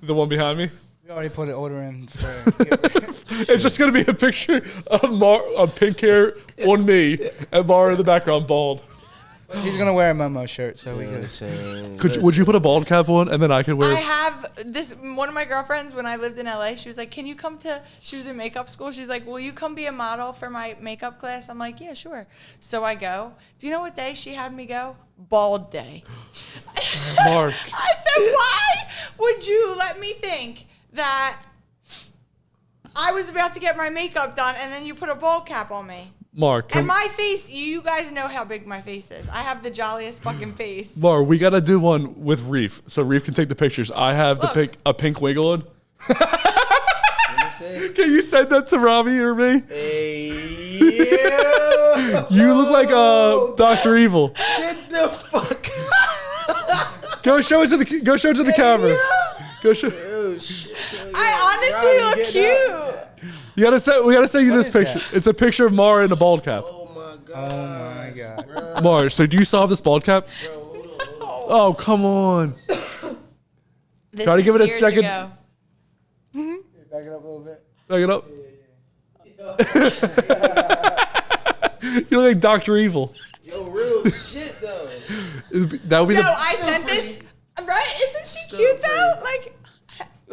The one behind me. We already put an order in for. It's just gonna be a picture of pink hair on me and Maura in the background bald. He's gonna wear a Momo shirt, so You we know what I'm good. saying? Would you put a bald cap on and then I could wear? I have this. One of my girlfriends, when I lived in LA, she was like, "Can you come to?" She was in makeup school. She's like, "Will you come be a model for my makeup class?" I'm like, "Yeah, sure." So I go. Do you know what day she had me go? Bald day. Mark. I said, "Why would you let me think that I was about to get my makeup done and then you put a bald cap on me?" Mark. And my face, you guys know how big my face is. I have the jolliest fucking face. Mar, we gotta do one with Reef, so Reef can take the pictures. I have a pink wiggle on. Can you send that to Robbie or me? Hey, yeah. You look like Dr. Evil. Get the fuck Go show it to the camera. Go show. Oh, shit. I honestly Robbie, look get cute. We gotta send you this is picture. that? It's a picture of Mara in a bald cap. Oh my god. Oh my god. Mara, so do you still have this bald cap? Oh, come on. This Try to is give it a years second. ago. Back it up a little bit. Back it up. You look like Dr. Evil. Yo, real shit though. That would be No, the. I sent this. Right? Isn't she cute though? Like,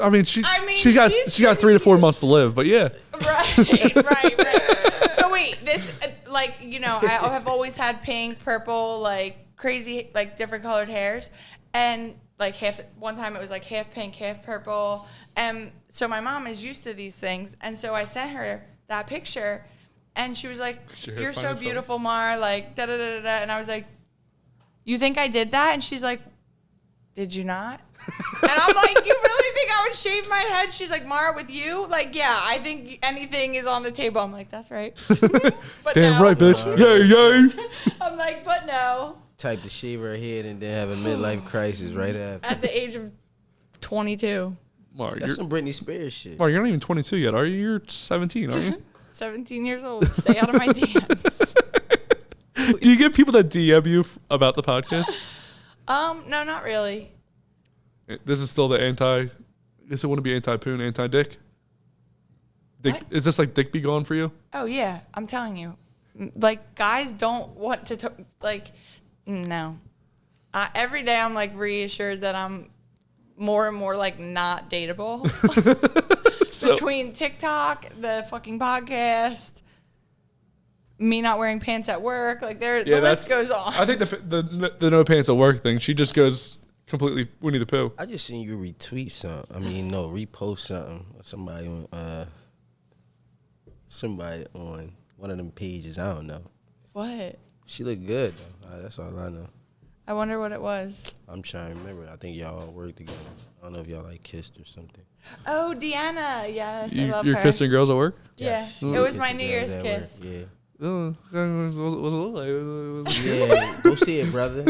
I mean, she she's got 3 to 4 months to live, but yeah. right. So wait, this I have always had pink, purple, like crazy, like different colored hairs, and like one time it was like half pink, half purple, and so my mom is used to these things, and so I sent her that picture, and she was like, "You're so beautiful, Mar," like da da da da da, and I was like, "You think I did that?" And she's like, "Did you not?" And I'm like, "You really think I would shave my head?" She's like, "Mara, with you?" Like, yeah, I think anything is on the table. I'm like, "That's right." But Damn no. right, bitch. Yay. I'm like, but no. Type to shave her head and then have a midlife crisis right after. At the age of 22. Mar, That's some Britney Spears shit. Mar, you're not even 22 yet, are you? You're 17, aren't you? 17 years old. Stay out of my DMs. Do you get people that DM you about the podcast? No, not really. This is still the I guess it wouldn't be anti-poon, anti-dick. What? Is this like dick be gone for you? Oh, yeah. I'm telling you. Like, guys don't want to, no. Every day I'm, like, reassured that I'm more and more, like, not dateable. Between TikTok, the fucking podcast, me not wearing pants at work, like, the list goes on. I think the no pants at work thing, she just goes completely Winnie the Pooh. I just seen you retweet something. Repost something. Somebody on one of them pages. I don't know. What? She looked good though. That's all I know. I wonder what it was. I'm trying to remember. I think y'all all work together. I don't know if y'all like kissed or something. Oh, Deanna. Yes, I love You're her. kissing girls at work? Yeah. Yes. It was my Kissing New girls Year's at kiss. work. Yeah. Oh, Yeah. Go see it, brother.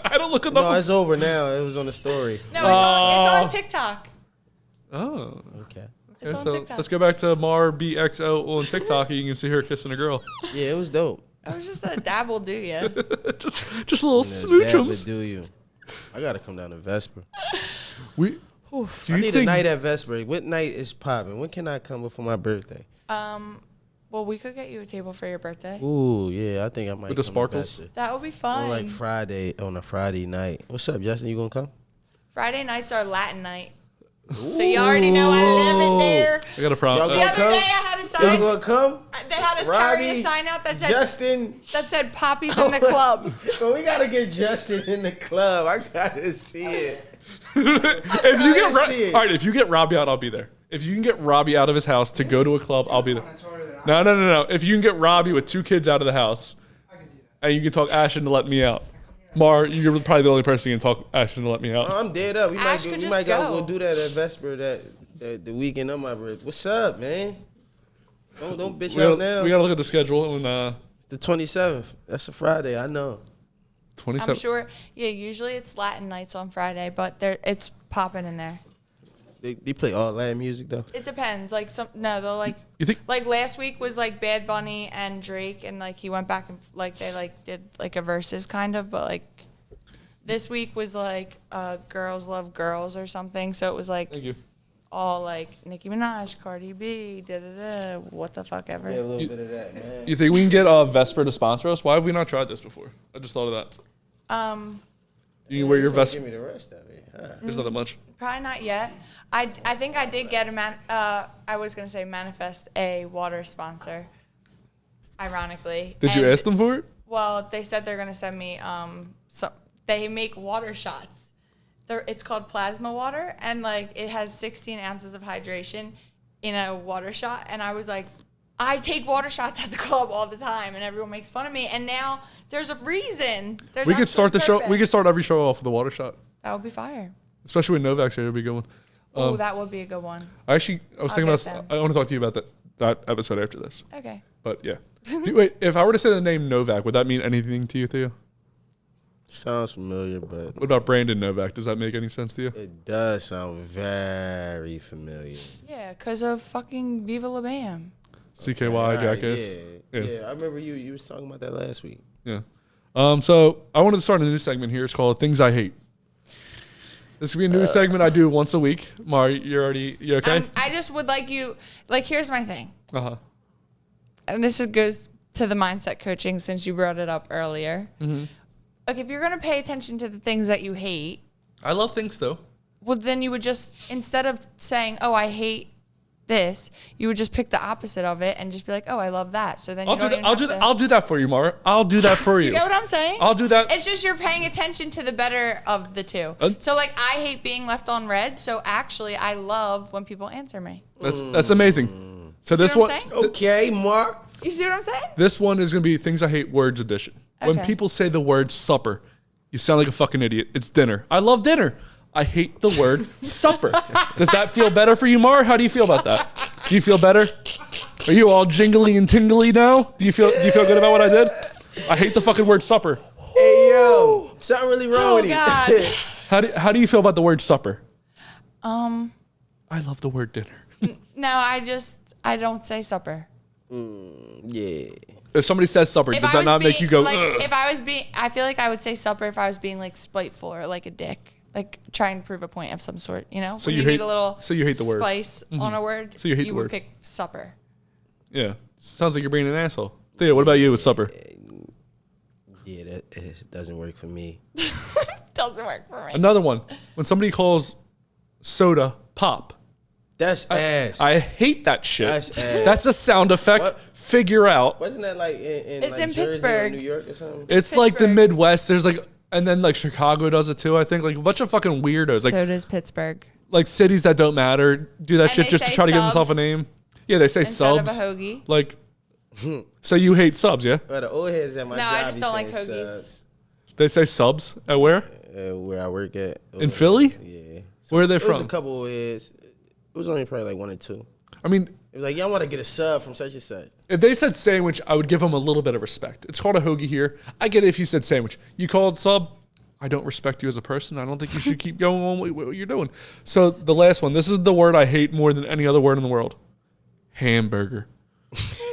I don't look enough. No, it's over now. It was on the story. No, it's on TikTok. Oh. Okay. It's on So TikTok. let's go back to Mar BXO on TikTok. You can see her kissing a girl. Yeah, it was dope. It was just a dabble, do ya? just a little Dabba smoochums. do you? I gotta come down to Vesper. Do I you need a think night at Vesper. What night is popping? When can I come before my birthday? Well, we could get you a table for your birthday. Ooh, yeah, I think I might. With the come to sparkles? Vesper. That would be fun. On like on a Friday night. What's up, Justin? You gonna come? Friday nights are Latin night. So you already know I love it there. I got a Y'all problem? The gonna other come? day I had a Y'all sign. gonna come? They had us carry a Robbie, sign out that said Justin. Poppy's in the club. Well, we gotta get Justin in the club. I gotta see it. If you get see it. all right, if you get Robbie out, I'll be there. If you can get Robbie out of his house to go to a club, I'll be there. No. If you can get Robbie with 2 kids out of the house, and you can talk Ashton to let me out. Mar, you're probably the only person who can talk Ashton to let me out. Oh, I'm dead up. We Ash might could go, just go. do that at Vesper the weekend of my birthday. What's up, man? Don't bitch out now. We gotta look at the schedule and It's the 27th. That's a Friday. I know. 27. I'm sure. Yeah, usually it's Latin nights on Friday, but it's popping in there. They play all Latin music though. It depends. Like they'll like. You think? Like last week was like Bad Bunny and Drake, and like he went back and like they like did like a verses kind of, but like this week was like Girls Love Girls or something. So it was like Thank you. all like Nicki Minaj, Cardi B, what the fuck ever. Yeah, a little bit of that, man. You think we can get Vesper to sponsor us? Why have we not tried this before? I just thought of that. You can wear your Vesper. Give me the rest of it. Huh? There's not that much. Probably not yet. I think I did get I was gonna say manifest a water sponsor. Ironically. Did you ask them for it? Well, they said they're gonna send me they make water shots. It's called plasma water, and like it has 16 ounces of hydration in a water shot. And I was like, I take water shots at the club all the time, and everyone makes fun of me. And now there's a reason. We could start the show. We could start every show off with a water shot. That would be fire. Especially when Novak's here, it'd be a good one. Oh, that would be a good one. I was thinking about. them. I want to talk to you about that episode after this. Okay. But yeah. Wait, if I were to say the name Novak, would that mean anything to you, Theo? Sounds familiar, but What about Brandon Novak? Does that make any sense to you? it does sound very familiar. Yeah, because of fucking Viva La Bam. CKY, Right, Jackass. Yeah. I remember you was talking about that last week. Yeah. So I wanted to start a new segment here. It's called Things I Hate. This will be a new segment I do once a week. Mari, you okay? I just would like you, like, here's my thing. Uh-huh. And this goes to the mindset coaching since you brought it up earlier. Mm-hmm. Like, if you're going to pay attention to the things that you hate, I love things, though. well, then you would just, instead of saying, oh, I hate this, you would just pick the opposite of it and just be like, oh, I love that. So then you don't even have to. I'll do that for you, Mara. I'll do that for you. You know what I'm saying? I'll do that. It's just you're paying attention to the better of the two. So, like, I hate being left on red. So, actually, I love when people answer me. That's amazing. So See this what one, I'm saying? Okay, Mark. You see what I'm saying? this one is gonna be Things I Hate Words Edition. When Okay. people say the word supper, you sound like a fucking idiot. It's dinner. I love dinner. I hate the word supper. Does that feel better for you, Mar? How do you feel about that? Do you feel better? Are you all jingly and tingly now? Do you feel good about what I did? I hate the fucking word supper. Hey yo, something really wrong with you. God. How do you feel about the word supper? Um, I love the word dinner. no, I don't say supper. Yeah. If somebody says supper, does that not make you go? like, ugh? if I was being, I feel like I would say supper if I was being like spiteful or like a dick, like trying to prove a point of some sort, you know? So When you need hate- a little so you hate the word. spice on a word. So you hate the would word. pick supper. Yeah, sounds like you're being an asshole. Theo, what about you with supper? Yeah, that it doesn't work for me. Doesn't work for me. Another one. When somebody calls soda pop, That's ass. I hate that shit. That's ass. That's a sound effect. What? Figure out. Wasn't that like in It's like in Jersey or Pittsburgh. New York or something? It's like the Pittsburgh. Midwest. There's like, and then like Chicago does it too. I think like a bunch of fucking weirdos, like So does Pittsburgh. like cities that don't matter do that And shit they just to say try to give themselves a subs name. Yeah, they say Instead subs. of a hoagie. Like, so you hate subs, yeah? Well, the old heads at my No, job I just be don't like saying hoagies. subs, They say subs at where? where I work at. In Philly? Yeah. Where are they It was a from? couple of heads. It was only probably like one or two. I mean, It was like, y'all want to get a sub from such and such. if they said sandwich, I would give them a little bit of respect. It's called a hoagie here. I get it if you said sandwich. You called sub, I don't respect you as a person. I don't think you should keep going on with what you're doing. So the last one, this is the word I hate more than any other word in the world. Hamburger.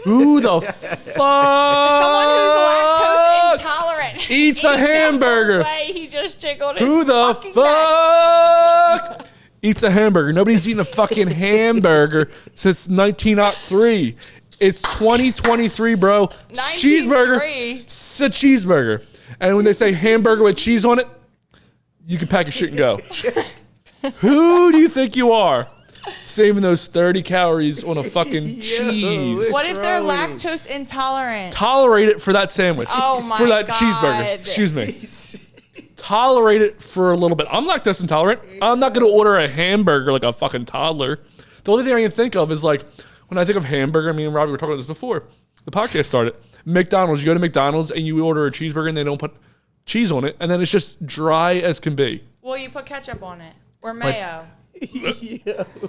Who the fuck Someone who's lactose intolerant eats a hamburger? Way he just jiggled his Who the fucking neck. fuck eats a hamburger? Nobody's eaten a fucking hamburger since 1903. It's 2023, bro. Cheeseburger. 1903. It's a cheeseburger. And when they say hamburger with cheese on it, you can pack your shit and go. Who do you think you are? Saving those 30 calories on a fucking cheese. What if they're wrong with lactose intolerant? Tolerate it for that sandwich. Oh my For that God. cheeseburger. Excuse me. Tolerate it for a little bit. I'm lactose intolerant. I'm not going to order a hamburger like a fucking toddler. The only thing I can think of is like, when I think of hamburger, me and Robbie were talking about this before the podcast started. McDonald's, you go to McDonald's and you order a cheeseburger and they don't put cheese on it. And then it's just dry as can be. Well, you put ketchup on it or mayo.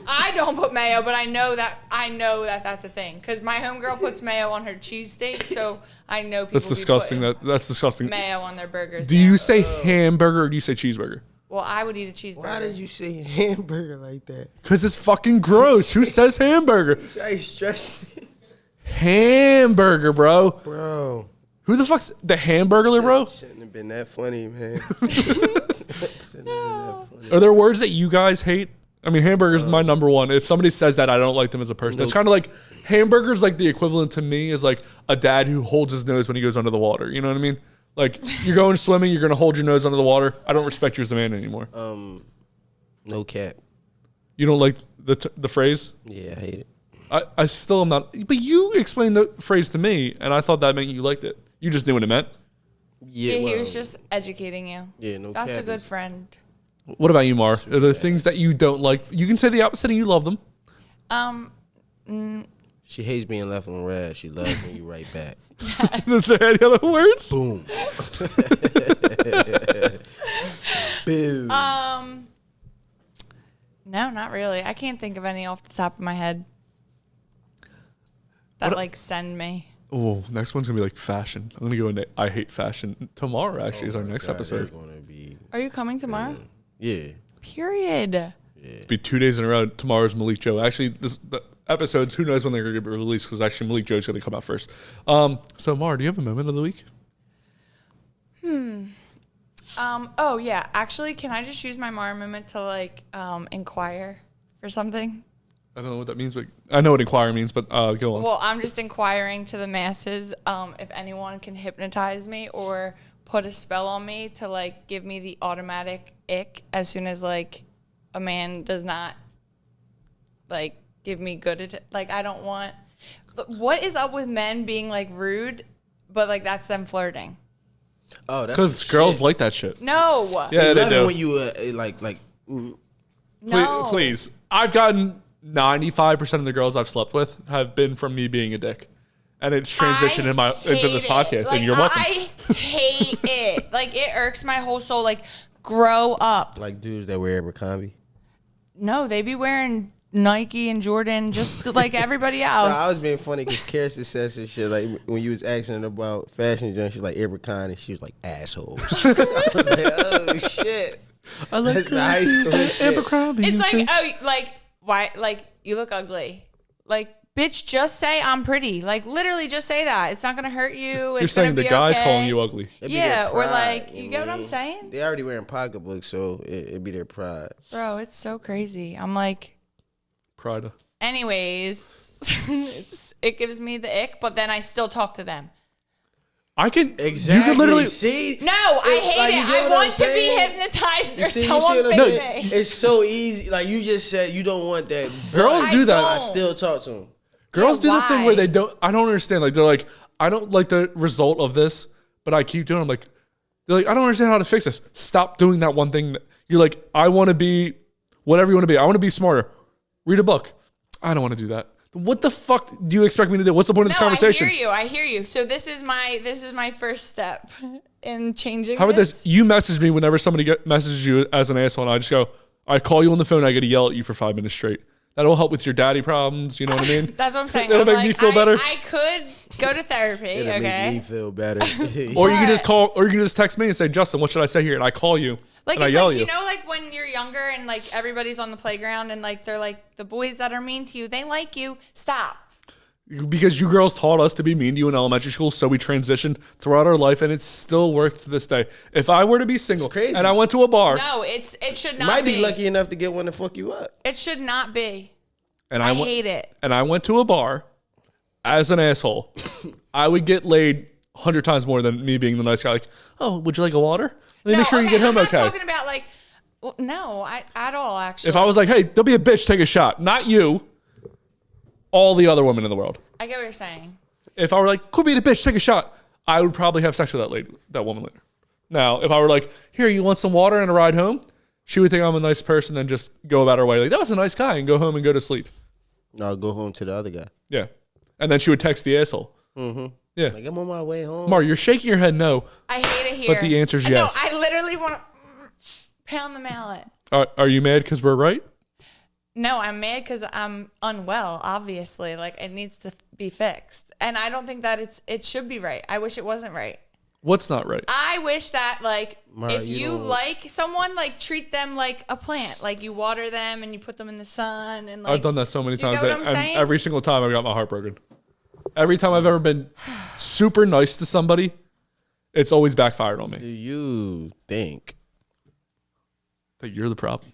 I don't put mayo, but I know that that's a thing because my homegirl puts mayo on her cheesesteak, so I know people. That's disgusting. That's disgusting. Mayo on their burgers. Do you say hamburger or do you say cheeseburger? Well, I would eat a cheeseburger. Why did you say hamburger like that? Because it's fucking gross. Who says hamburger? I stressed. Hamburger, bro. Bro. Who the fuck's the hamburger, bro? Shouldn't have been that funny, man. Are there words that you guys hate? I mean, hamburger's my number one. If somebody says that, I don't like them as a person. It's kind of like hamburger's like the equivalent to me is like a dad who holds his nose when he goes under the water. You know what I mean? Like you're going swimming, you're gonna hold your nose under the water. I don't respect you as a man anymore. No cap. You don't like the phrase? Yeah, I hate it. I still am not. But you explained the phrase to me, and I thought that meant you liked it. You just knew what it meant. Yeah, he was just educating you. Yeah, no That's cap a good is- friend. What about you, Mar? Are there things that you don't like? You can say the opposite and you love them. She hates being left on red. She loves when you right back. Is there any other words? Boom. Boom. No, not really. I can't think of any off the top of my head that like send me. Oh, next one's gonna be like fashion. I'm gonna go into I hate fashion tomorrow. Actually, is our next episode. Are you coming tomorrow? Yeah. Period. It'll be 2 days in a row. Tomorrow's Malik Joe. Actually, the episodes. Who knows when they're gonna be released? Because actually, Malik Joe's gonna come out first. So Mar, do you have a moment of the week? Oh yeah. Actually, can I just use my Mara moment to like inquire for something? I don't know what that means, but I know what inquire means. But go on. Well, I'm just inquiring to the masses if anyone can hypnotize me or put a spell on me to like give me the automatic ick as soon as like a man does not like give me good like I don't want. What is up with men being like rude, but like that's them flirting? Oh, that's Because girls like that shit. No. Yeah, they do. When you No. Please. I've gotten 95% of the girls I've slept with have been from me being a dick. And it's transitioned into this podcast, Like, and you're welcome. I hate it. Like, it irks my whole soul. Like, grow up. like dudes that wear Abercrombie. No, they be wearing Nike and Jordan just like everybody else. I was being funny because Kirsten said some shit like when you was asking her about fashion junk, she's like Abercrombie, and she was like assholes. I was like, oh shit. I like That's the high school shit. Abercrombie. It's like, oh, like, why? Like, you look ugly. Like, bitch, just say I'm pretty. Like, literally just say that. It's not going to hurt you. You're saying the guy's calling you ugly. It'd be Yeah, their or pride, like, you know get what I'm mean? saying? They already wearing pocketbooks, so it'd be their pride. Bro, it's so crazy. I'm like, Pride. anyways, it gives me the ick, but then I still talk to them. I can Exactly. You could literally see. No, I hate like, you it. get I what want I'm to be saying? hypnotized You or see someone what I'm fix saying? me. It's so easy. Like you just said, you don't want that. Girls but do that. I don't. still talk to them. Girls Yeah, do the thing why? where they don't. I don't understand. Like they're like, I don't like the result of this, but I keep doing. I'm like, they're like, I don't understand how to fix this. Stop doing that one thing. You're like, I want to be whatever you want to be. I want to be smarter. Read a book. I don't want to do that. What the fuck do you expect me to do? What's the point of this conversation? I hear you. So this is my first step in changing. How about this? You message me whenever somebody messages you as an asshole, and I just go, I call you on the phone. I got to yell at you for 5 minutes straight. That'll help with your daddy problems. You know what I mean? That's what I'm saying. It'll I'm make me feel better. I could go to therapy. It'll Okay. make me feel better. Or you can just call, or you can just text me and say, Justin, what should I say here? And I call you. Like and I it's yell like at you know, like when you're younger and like everybody's on the playground and like they're like the boys that are mean to you, they like you. Stop. Because you girls taught us to be mean to you in elementary school, so we transitioned throughout our life, and it still works to this day. If I were to be single crazy. and I went to a bar, No, it should You not might be. be lucky enough to get one to fuck you up. It should not be. and I I went, hate it. and I went to a bar as an asshole, I would get laid 100 times more than me being the nice guy. Like, oh, would you like a water? Let me make sure you get home I'm okay. not talking about like, well, no, at all actually. If I was like, hey, don't be a bitch, take a shot. Not you. All the other women in the world. I get what you're saying. If I were like, quit being a bitch, take a shot, I would probably have sex with that woman later. Now, if I were like, here, you want some water and a ride home? She would think I'm a nice person and just go about her way. Like, that was a nice guy, and go home and go to sleep. I'll go home to the other guy. Yeah. And then she would text the asshole. Mm-hmm. Yeah. Like, I'm on my way home. Mar, you're shaking your head no. I hate it here. But the answer's yes. No, I literally want to pound the mallet. Are you mad because we're right? No, I'm mad because I'm unwell, obviously. Like, it needs to be fixed. And I don't think that it should be right. I wish it wasn't right. What's not right? I wish that, like, Maura, if you you don't- like someone, like, treat them like a plant. Like, you water them and you put them in the sun. And like, I've done that so many you know times, what I'm and saying? every single time I've got my heart broken. Every time I've ever been super nice to somebody, it's always backfired on Do me. you think? That you're the problem.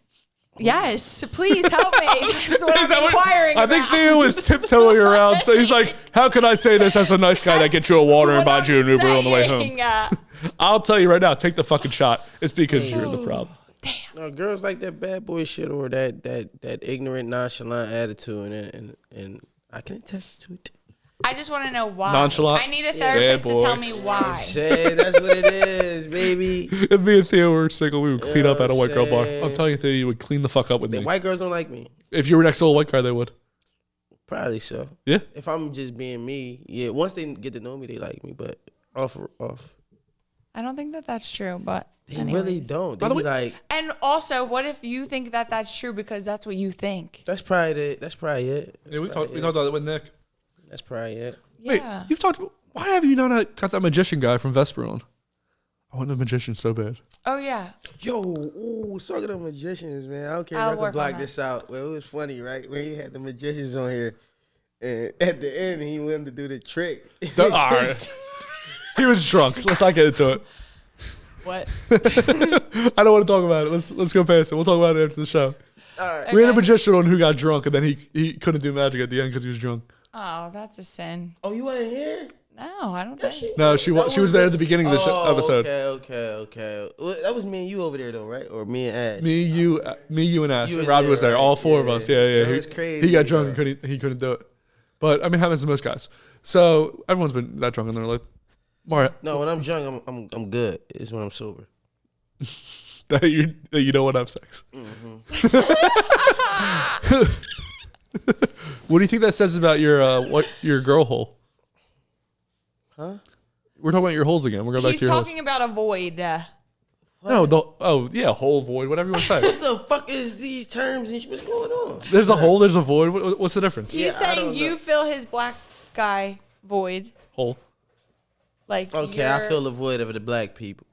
Yes, please help me. That's what Is that I'm what- inquiring I think about. Theo was tiptoeing around, so he's like, "How can I say this as a nice guy that gets you a water and buys you an Uber on the way home?" I'll tell you right now, take the fucking shot. It's because you're the problem. No, girls like that bad boy shit or that ignorant, nonchalant attitude, and I can attest to it. I just want to know why. Nonchalant. I need a therapist Yeah, to boy. tell me why. Say that's what it is, baby. If me and Theo were single, we would clean up at a white girl bar. shit. I'm telling you, Theo, you would clean the fuck up with The me. white girls don't like me. If you were next to a white guy, they would. Probably so. Yeah. If I'm just being me, yeah. Once they get to know me, they like me. But off. I don't think that that's true, but They anyways. really don't. They By the be way- like, And also, what if you think that that's true because that's what you think? that's probably it. That's probably it. Yeah, we That's talked probably about that with Nick. it. That's probably it. Wait, Yeah. you've talked. Why have you not got that magician guy from Vesper on? I want a magician so bad. Oh yeah. Yo, ooh, talking of magicians, man. I don't care if I'll I can work block on this out. Well, it was funny, right? When he had the magicians on here, and at the end, he wanted to do the trick. All right. He was drunk. Let's not get into it. What? I don't want to talk about it. Let's go past it. We'll talk about it after the show. All right. We had a Okay. magician on who got drunk, and then he couldn't do magic at the end because he was drunk. Oh, that's a sin. Oh, you wasn't here? No, I don't think. No, she was there at the beginning of the episode. Okay. Well, that was me and you over there, though, right? Or me and Ash? Me, you, and Ash. You was Robbie there, was there. right? All four of Yeah, us. Yeah. that was crazy, He got drunk bro. and he couldn't do it. But I mean, happens to most guys. So everyone's been that drunk in their life. Maura, No, when I'm drunk, I'm good. It's when I'm sober. that you don't want to have sex. What do you think that says about your girl hole? Huh? We're talking about your holes again. We're going back He's to your holes. talking about a void. No, hole, void, whatever you want to say. What the fuck is these terms and shit? What's going on? There's a hole, there's a void. What's the difference? He's Yeah, I saying don't you know. fill his black guy void. Hole. Like Okay, I you're- feel the void of the black people.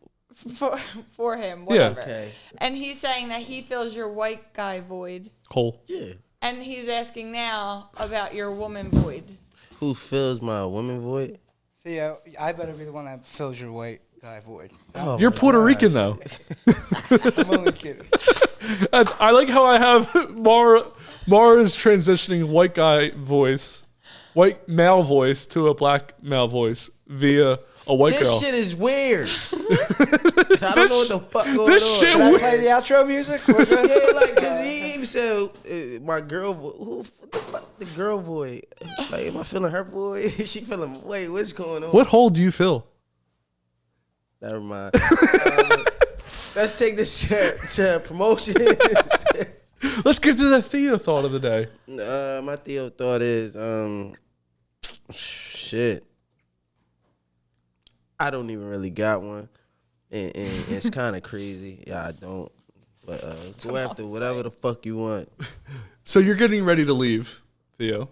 for him, Yeah. whatever. Okay. And he's saying that he fills your white guy void. Hole. Yeah. And he's asking now about your woman void. Who fills my woman void? Theo, I better be the one that fills your white guy void. Oh, You're my Puerto gosh. Rican, though. I'm only kidding. I like how I have Mara's transitioning white guy voice, white male voice to a black male voice via a white This girl. shit is weird. I don't know what the fuck going this on. shit Can I weird. play the outro music? We're good? Yeah, like, cause he even said my girl void. Who the fuck the girl void? Like, am I feeling her void? She feeling. Wait, what's going on? What hole do you fill? Never mind. Let's take this to promotion. Let's get to the Theo thought of the day. My Theo thought is shit. I don't even really got one, and it's kind of crazy. Yeah, I don't. But go after whatever the fuck you want. So you're getting ready to leave, Theo.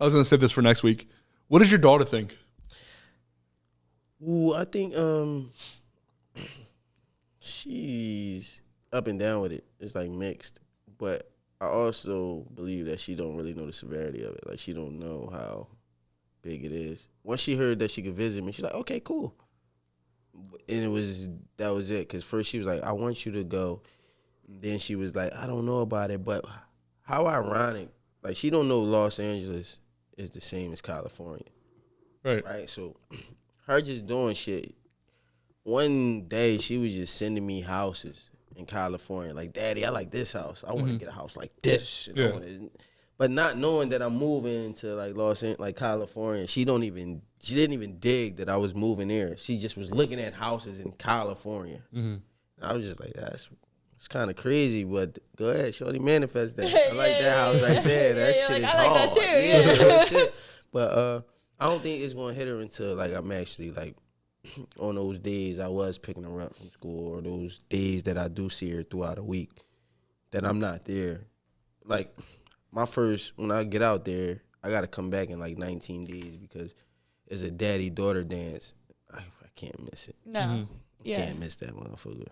I was going to save this for next week. What does your daughter think? Ooh, I think she's up and down with it. It's like mixed, but I also believe that she don't really know the severity of it. Like, she don't know how big it is. Once she heard that she could visit me, she's like, okay, cool. And that was it. Cause first she was like, I want you to go. And then she was like, I don't know about it, but how ironic. Like, she don't know Los Angeles is the same as California. Right. Right? So her just doing shit. One day she was just sending me houses in California. Like, Daddy, I like this house. I want to get a house like this. And I Yeah. wanna, but not knowing that I'm moving to like California. She didn't even dig that I was moving there. She just was looking at houses in California. And I was just like, it's kind of crazy, but go ahead, shorty, manifest that. I like that house right there. That yeah, shit like, is I like that hard. too, yeah. that shit. But I don't think it's gonna hit her until like I'm actually like on those days I was picking her up from school, or those days that I do see her throughout a week that I'm not there. like when I get out there, I gotta come back in like 19 days because it's a daddy-daughter dance. I can't miss it. No. Yeah. Can't miss that motherfucker.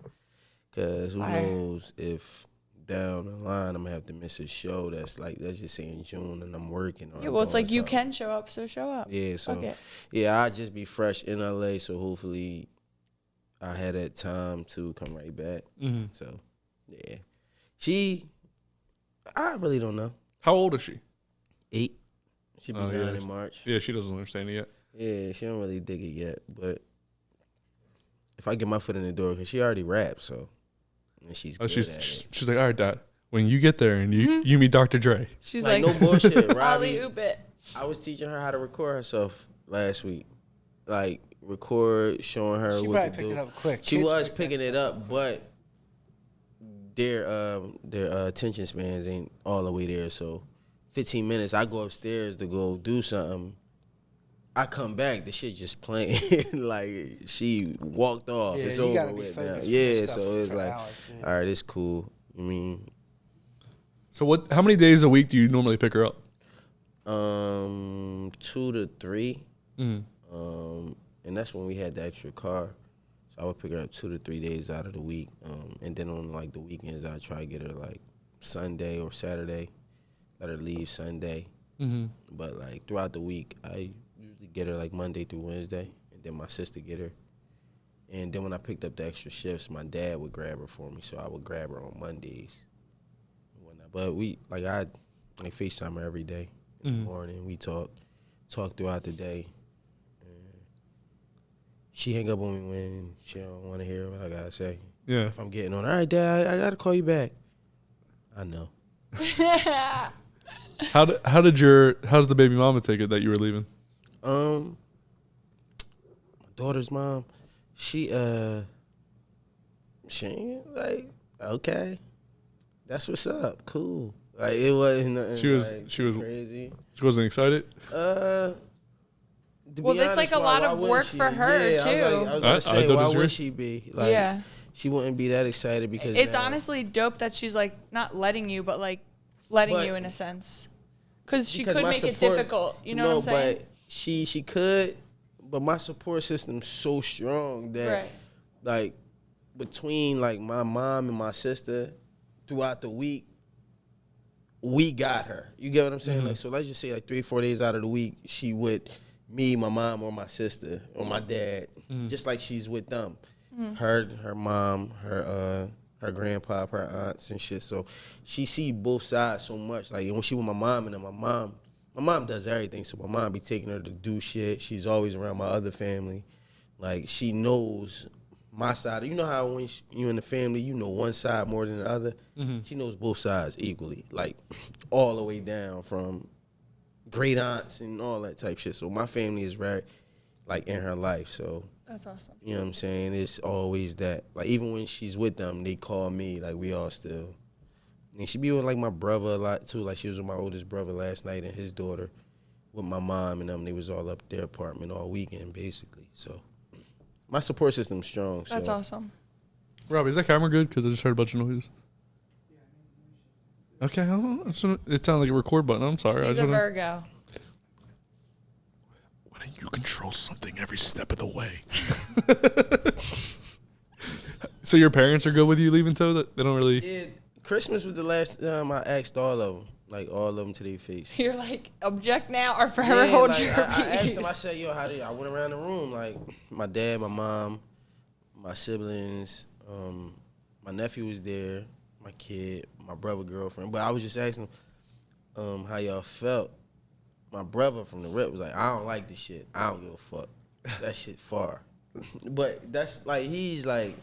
Cause who Fire. knows if down the line I'm gonna have to miss a show that's just say in June and I'm working. Or Yeah, well, it's like you something. can show up, so show up. Yeah, so Okay. yeah, I'll just be fresh in LA, so hopefully I had that time to come right back. Mm-hmm. So yeah, I really don't know. How old is she? 8. She'll be 9 in March. Yeah, she doesn't understand it yet. Yeah, she don't really dig it yet, but if I get my foot in the door, because she already raps, so and she's good at it. She's like, all right, Dad. When you get there and you meet Dr. Dre. She's Like, like, no bullshit, Ollie Robbie. oop it. I was teaching her how to record herself last week. Like, record, showing her She what probably to picked do. it up quick. She Kids was pick picking that it up, but their attention spans ain't all the way there. So 15 minutes, I go upstairs to go do something. I come back, the shit just playing. Like, she walked off. Yeah, it's you over gotta be with focused now. with Yeah, this so stuff it's for like, hours, yeah. all right, it's cool. I mean, So how many days a week do you normally pick her up? 2 to 3. Mm-hmm. And that's when we had the extra car. So I would pick her up 2 to 3 days out of the week. And then on like the weekends, I'd try to get her like Sunday or Saturday. Let her leave Sunday. Mm-hmm. But like throughout the week, I usually get her like Monday through Wednesday. And then my sister get her. And then when I picked up the extra shifts, my dad would grab her for me. So I would grab her on Mondays. And whatnot. But I FaceTime her every day. In the morning, we talk throughout the day. She hang up on me when she don't want to hear what I gotta say. Yeah. If I'm getting on, all right, Dad, I gotta call you back. I know. How's the baby mama take it that you were leaving? My daughter's mom, she ain't like, okay, that's what's up, cool. Like, it wasn't nothing. She was crazy. She wasn't excited. Well, it's like a lot of work for her, too. I was gonna say, thought why it was would she be? Like, Yeah. she wouldn't be that excited because It's now- honestly dope that she's like not letting you, but like letting But- you in a sense. Because she because could my make it support- difficult. You know what I'm saying? But she could, but my support system's so strong that Right. like between like my mom and my sister throughout the week, we got her. You get what I'm saying? Like, so let's just say like 3-4 days out of the week, she with me, my mom, or my sister, or my dad, just like she's with them. Her mom, her grandpa, her aunts and shit. So she see both sides so much. Like when she with my mom and then my mom does everything. So my mom be taking her to do shit. She's always around my other family. Like she knows my side. You know how when you in the family, you know one side more than the other. She knows both sides equally, like all the way down from great aunts and all that type shit. So my family is very like in her life. So That's awesome. you know what I'm saying? It's always that. Like even when she's with them, they call me. Like we all still. And she be with like my brother a lot too. Like she was with my oldest brother last night and his daughter with my mom and them. They was all up at their apartment all weekend basically. So my support system's strong. That's so. awesome. Robbie, is that camera good? Because I just heard a bunch of noises. Okay, it sounded like a record button. I'm sorry. He's a Virgo. Why don't you control something every step of the way? So your parents are good with you leaving too? That they don't really. Yeah, Christmas was the last time I asked all of them, like all of them to their face. You're like, object now or forever Yeah, hold like, your I asked peace. them. I said, "Yo, how did I went around the room? Like my dad, my mom, my siblings, my nephew was there, my kid, my brother, girlfriend. But I was just asking how y'all felt. My brother from the rep was like, I don't like this shit. I don't give a fuck. That shit far. But that's like he's like.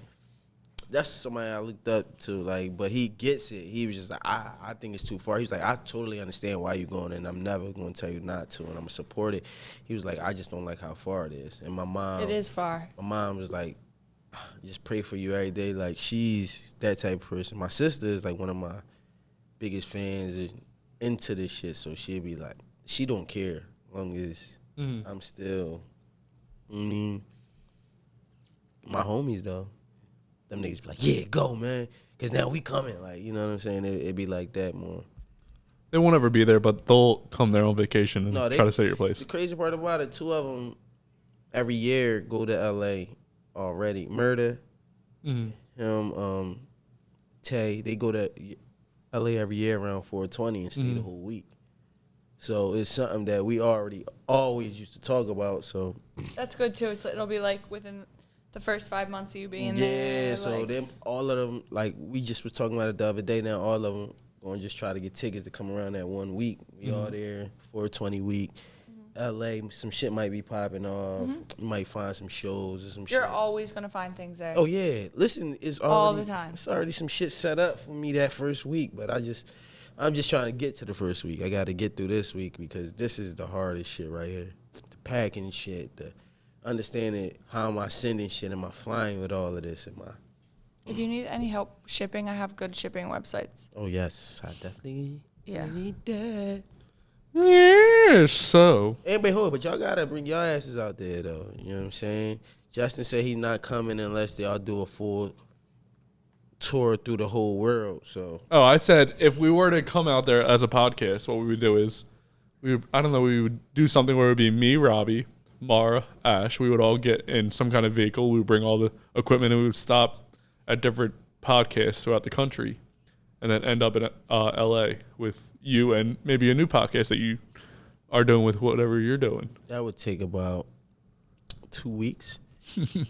That's somebody I looked up to, like, but he gets it. He was just like, I think it's too far. He was like, I totally understand why you're going, and I'm never going to tell you not to, and I'm going to support it. He was like, I just don't like how far it is. And my mom. It is far. My mom was like, just pray for you every day. Like, she's that type of person. My sister is, like, one of my biggest fans and into this shit, so she'd be like, she don't care as long as I'm still, my homies, though. Them niggas be like, yeah, go, man, because now we coming. Like, you know what I'm saying? It'd be like that more. They won't ever be there, but they'll come there on vacation and try to stay at your place. The crazy part about it, 2 of them every year go to L.A. already. Murder, him, Tay, they go to L.A. every year around 420 and stay the whole week. So it's something that we already always used to talk about. So that's good too. It'll be like within the first 5 months of you being there. Yeah, so them, all of them, like we just was talking about it the other day. Now all of them going to just try to get tickets to come around that 1 week. We all there 420 week. LA, some shit might be popping off. You might find some shows or some shit. You're always gonna find things there. Oh yeah, listen, it's already, all the time. It's already some shit set up for me that first week, but I'm just trying to get to the first week. I got to get through this week because this is the hardest shit right here. The packing shit, the understanding how am I sending shit, am I flying with all of this, If you need any help shipping, I have good shipping websites. Oh yes, I definitely need that. Yeah, so. Anybody hold, but y'all gotta bring your asses out there though. You know what I'm saying? Justin said he's not coming unless they all do a full tour through the whole world. So. Oh, I said if we were to come out there as a podcast, what we would do is, we would do something where it would be me, Robbie, Maura, Ash. We would all get in some kind of vehicle. We would bring all the equipment and we would stop at different podcasts throughout the country, and then end up in L.A. with you and maybe a new podcast that you are doing with whatever you're doing. That would take about 2 weeks.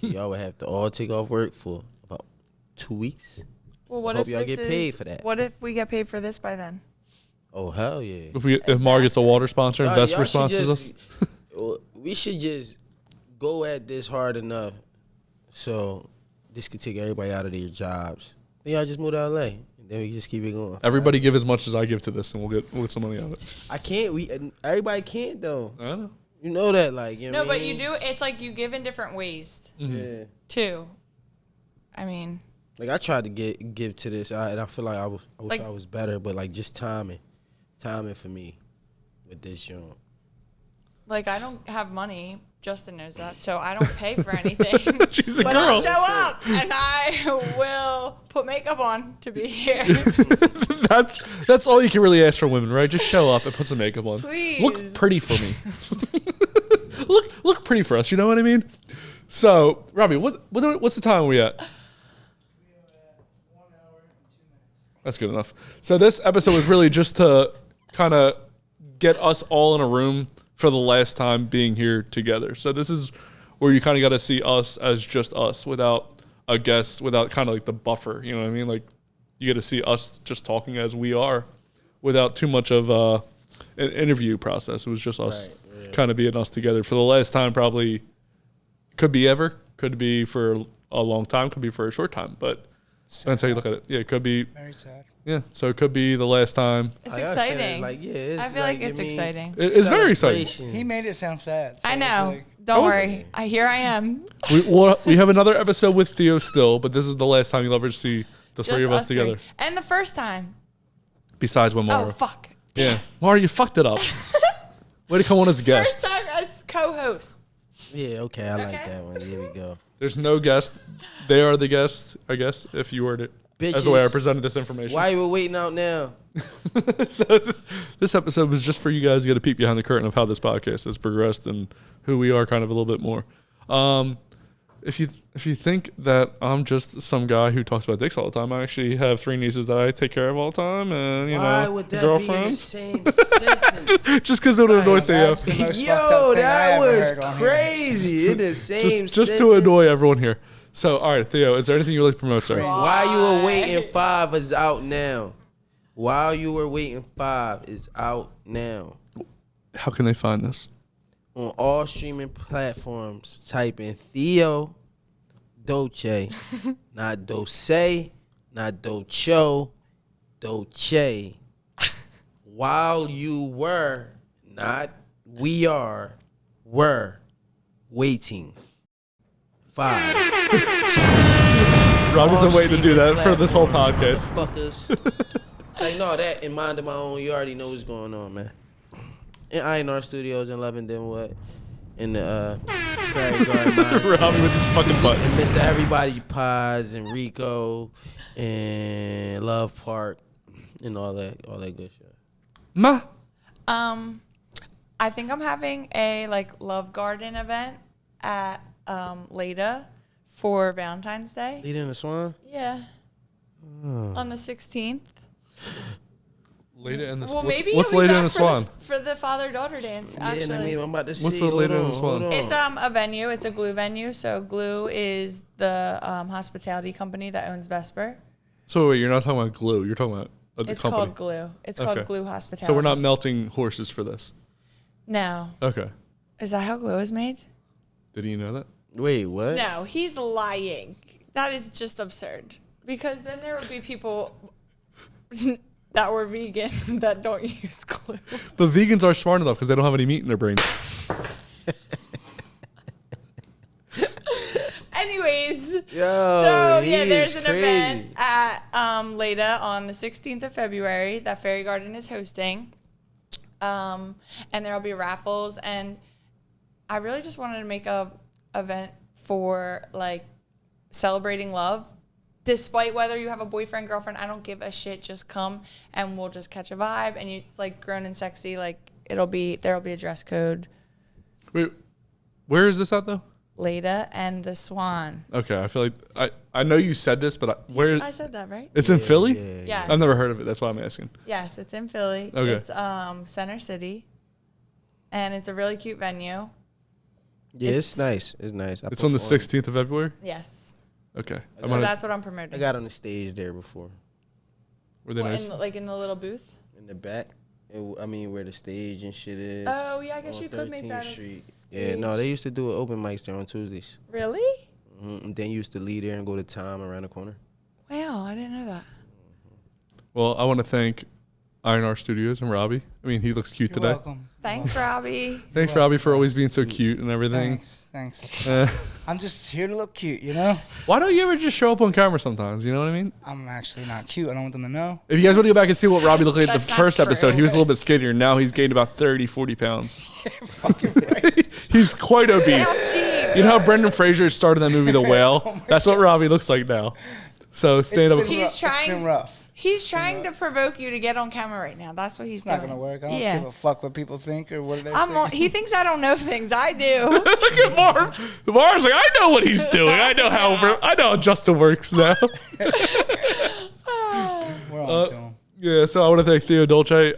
Y'all would have to all take off work for about 2 weeks. Well, what I hope if y'all get paid for that? What if we get paid for this by then? Oh hell yeah! If Mar gets a water sponsor, Investor sponsors us. We should just go at this hard enough so this could take everybody out of their jobs. Then y'all just move to LA. Then we just keep it going. Everybody give as much as I give to this, and we'll get some money out of it. I can't. Everybody can't though. I know. You know that, like you know. No, what I but you mean? do. It's like you give in different ways. Yeah. Too. I mean. Like I tried to give to this, and I feel like I wish I was better, but like just timing for me with this joint. Like I don't have money. Justin knows that, so I don't pay for anything. She's a but girl. I'll show up and I will put makeup on to be here. That's all you can really ask from women, right? Just show up and put some makeup on. Please. Look pretty for me. look pretty for us. You know what I mean? So, Robbie, what's the time we at? That's good enough. So this episode was really just to kind of get us all in a room for the last time being here together. So this is where you kind of got to see us as just us without a guest, without kind of like the buffer. You know what I mean? Like you get to see us just talking as we are without too much of an interview process. It was just us kind of being us together for the last time, probably. Could be ever, could be for a long time, could be for a short time, but depends how you look at it. Yeah, it could be. Very sad. Yeah, so it could be the last time. It's exciting. It's I feel like it's exciting. It's very exciting. He made it sound sad. So I know. Like, Don't worry. Here I am. We have another episode with Theo still, but this is the last time you'll ever see the three of us together. And the first time. Besides when Maura. Oh, fuck. Yeah. Maura, you fucked it up. Way to come on as a guest. First time as co-host. Yeah, okay, I like that one. Here we go. There's no guest. They are the guests, I guess, if you word it. Bitches, as the way I presented this information. Why you waiting out now? So this episode was just for you guys to get a peek behind the curtain of how this podcast has progressed and who we are kind of a little bit more. If you think that I'm just some guy who talks about dicks all the time, I actually have 3 nieces that I take care of all the time, and Why would that girlfriends. be in the same sentence? just because it would annoy Theo. that's the most fucked Yo, up thing I that ever was heard on here. crazy. In the same Just to sentence. annoy everyone here. So, all right, Theo, is there anything you would like to promote, sir? While you were waiting 5 is out now. While you were waiting 5 is out now. How can they find this? On all streaming platforms, type in Theo Dolce. Not Dolce, not Dolce, Dolce. While you were, not we are, were waiting. 5. Robbie's been waiting to do that for this whole platforms, podcast. Motherfuckers. Like, no, that in mind of my own, you already know what's going on, man. In INR Studios in Lovington, what? In the Fairy Garden Mindset. Robbie with his fucking And buttons. Mr. Everybody Pies and Rico and Love Park and all that good shit. Ma. I think I'm having a love garden event at Leda for Valentine's Day. Leader in the Swan? Yeah. On the 16th. Leda and the Well, Swan. maybe What's you'll be Leda back and the Swan? for the father-daughter dance, actually. Yeah, I mean, I'm about to see. What's the Leda and the Swan? Hold on. It's a venue. It's a glue venue. So Glue is the hospitality company that owns Vesper. So wait, you're not talking about glue. You're talking about the It's company. called Glue. It's Okay. called Glue Hospitality. So we're not melting horses for this. No. Okay. Is that how glue is made? Did you know that? Wait, what? No, he's lying. That is just absurd. Because then there would be people that were vegan that don't use glue. But vegans are smart enough because they don't have any meat in their brains. Anyways, Yo, so he yeah, there's is an crazy. event at Leda on the 16th of February that Fairy Garden is hosting. And there'll be raffles, and I really just wanted to make a event for celebrating love. Despite whether you have a boyfriend, girlfriend, I don't give a shit. Just come and we'll just catch a vibe, and it's grown and sexy. There'll be a dress code. Wait, where is this at though? Leda and the Swan. Okay, I feel like I know you said this, but where? I said that right? It's in Philly. Yeah. Yes. I've never heard of it. That's why I'm asking. Yes, it's in Philly. Okay. It's Center City, and it's a really cute venue. Yeah, it's nice. It's nice. It's on the 16th of February. Yes. Okay. So that's what I'm promoting. I got on the stage there before. Were they nice? In the little booth. In the back. Where the stage and shit is. Oh yeah, I guess on you could make 13th that. A Street. stage. Yeah, no, they used to do open mics there on Tuesdays. Really? And then you used to leave there and go to Tom around the corner. Wow, I didn't know that. Well, I want to thank Iron R Studios and Robbie. I mean, he looks cute You're today. welcome. Thanks, Robbie. Thanks, Robbie, for always being so cute and everything. Thanks. Uh, I'm just here to look cute, you know? why don't you ever just show up on camera sometimes? You know what I mean? I'm actually not cute. I don't want them to know. If you guys want to go back and see what Robbie looked like in the That's not first true. episode, he was a little bit skinnier. Now he's gained about 30, 40 pounds. Fucking right. He's quite How obese. cheap. You know how Brendan Fraser started that movie The Whale? That's what Robbie looks like now. So stand up. It's been He's rough. It's trying- been rough. He's trying to provoke you to get on camera right now. That's what he's It's not doing. gonna work. I don't Yeah. give a fuck what people think or what they're saying. He thinks I don't know things. I do. Look at Marv. Marv's like, I know what he's doing. I know how Justin works now. We're on to him. Yeah, so I want to thank Theo Dolce.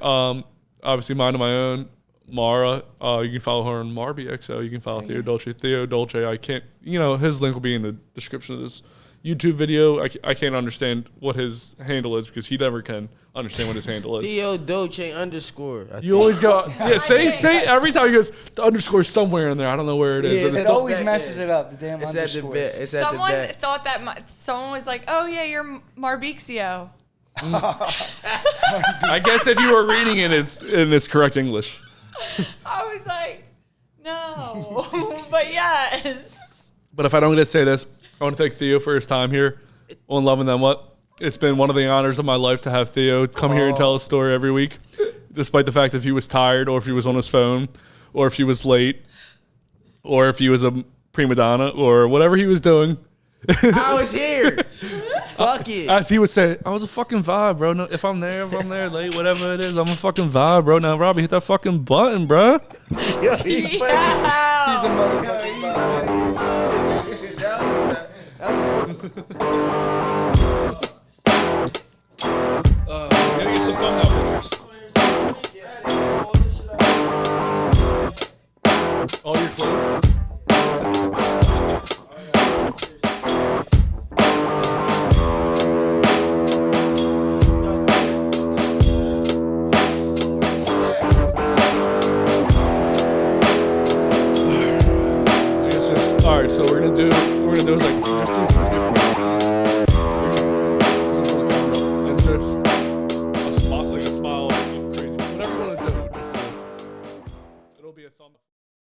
Obviously, Mind of My Own. Mara, you can follow her on MarBXO. You can follow Theo Dolce. Theo Dolce, I can't, his link will be in the description of this YouTube video. I can't understand what his handle is because he never can understand what his handle is. Theo Dolce underscore. You always go, say every time he goes, the underscore somewhere in there. I don't know where it is. Yeah, And It it's always back messes there. it up. The damn It's at the underscores. bit. It's at the Someone back. thought that someone was like, "Oh yeah, you're Marbixio." I guess if you were reading it, it's correct English. I was like, "No," but yes. But if I don't get to say this, I want to thank Theo for his time here on Loving Them What. It's been one of the honors of my life to have Theo come here and tell a story every week, despite the fact that if he was tired or if he was on his phone or if he was late or if he was a prima donna or whatever he was doing. I was here. Fuck it. As he would say, I was a fucking vibe, bro. No, if I'm there late, whatever it is, I'm a fucking vibe, bro. Now, Robbie, hit that fucking button, bro. Yo, he funny. Yeah. He's a motherfucker. Yo, he funny as shit. That Gotta get some thumbnail pictures. All your clothes. It's just all right. So we're gonna do is like just do 3 different pieces. And just a spot like a smile, crazy, whatever you want to do. Just it'll be a thumbnail.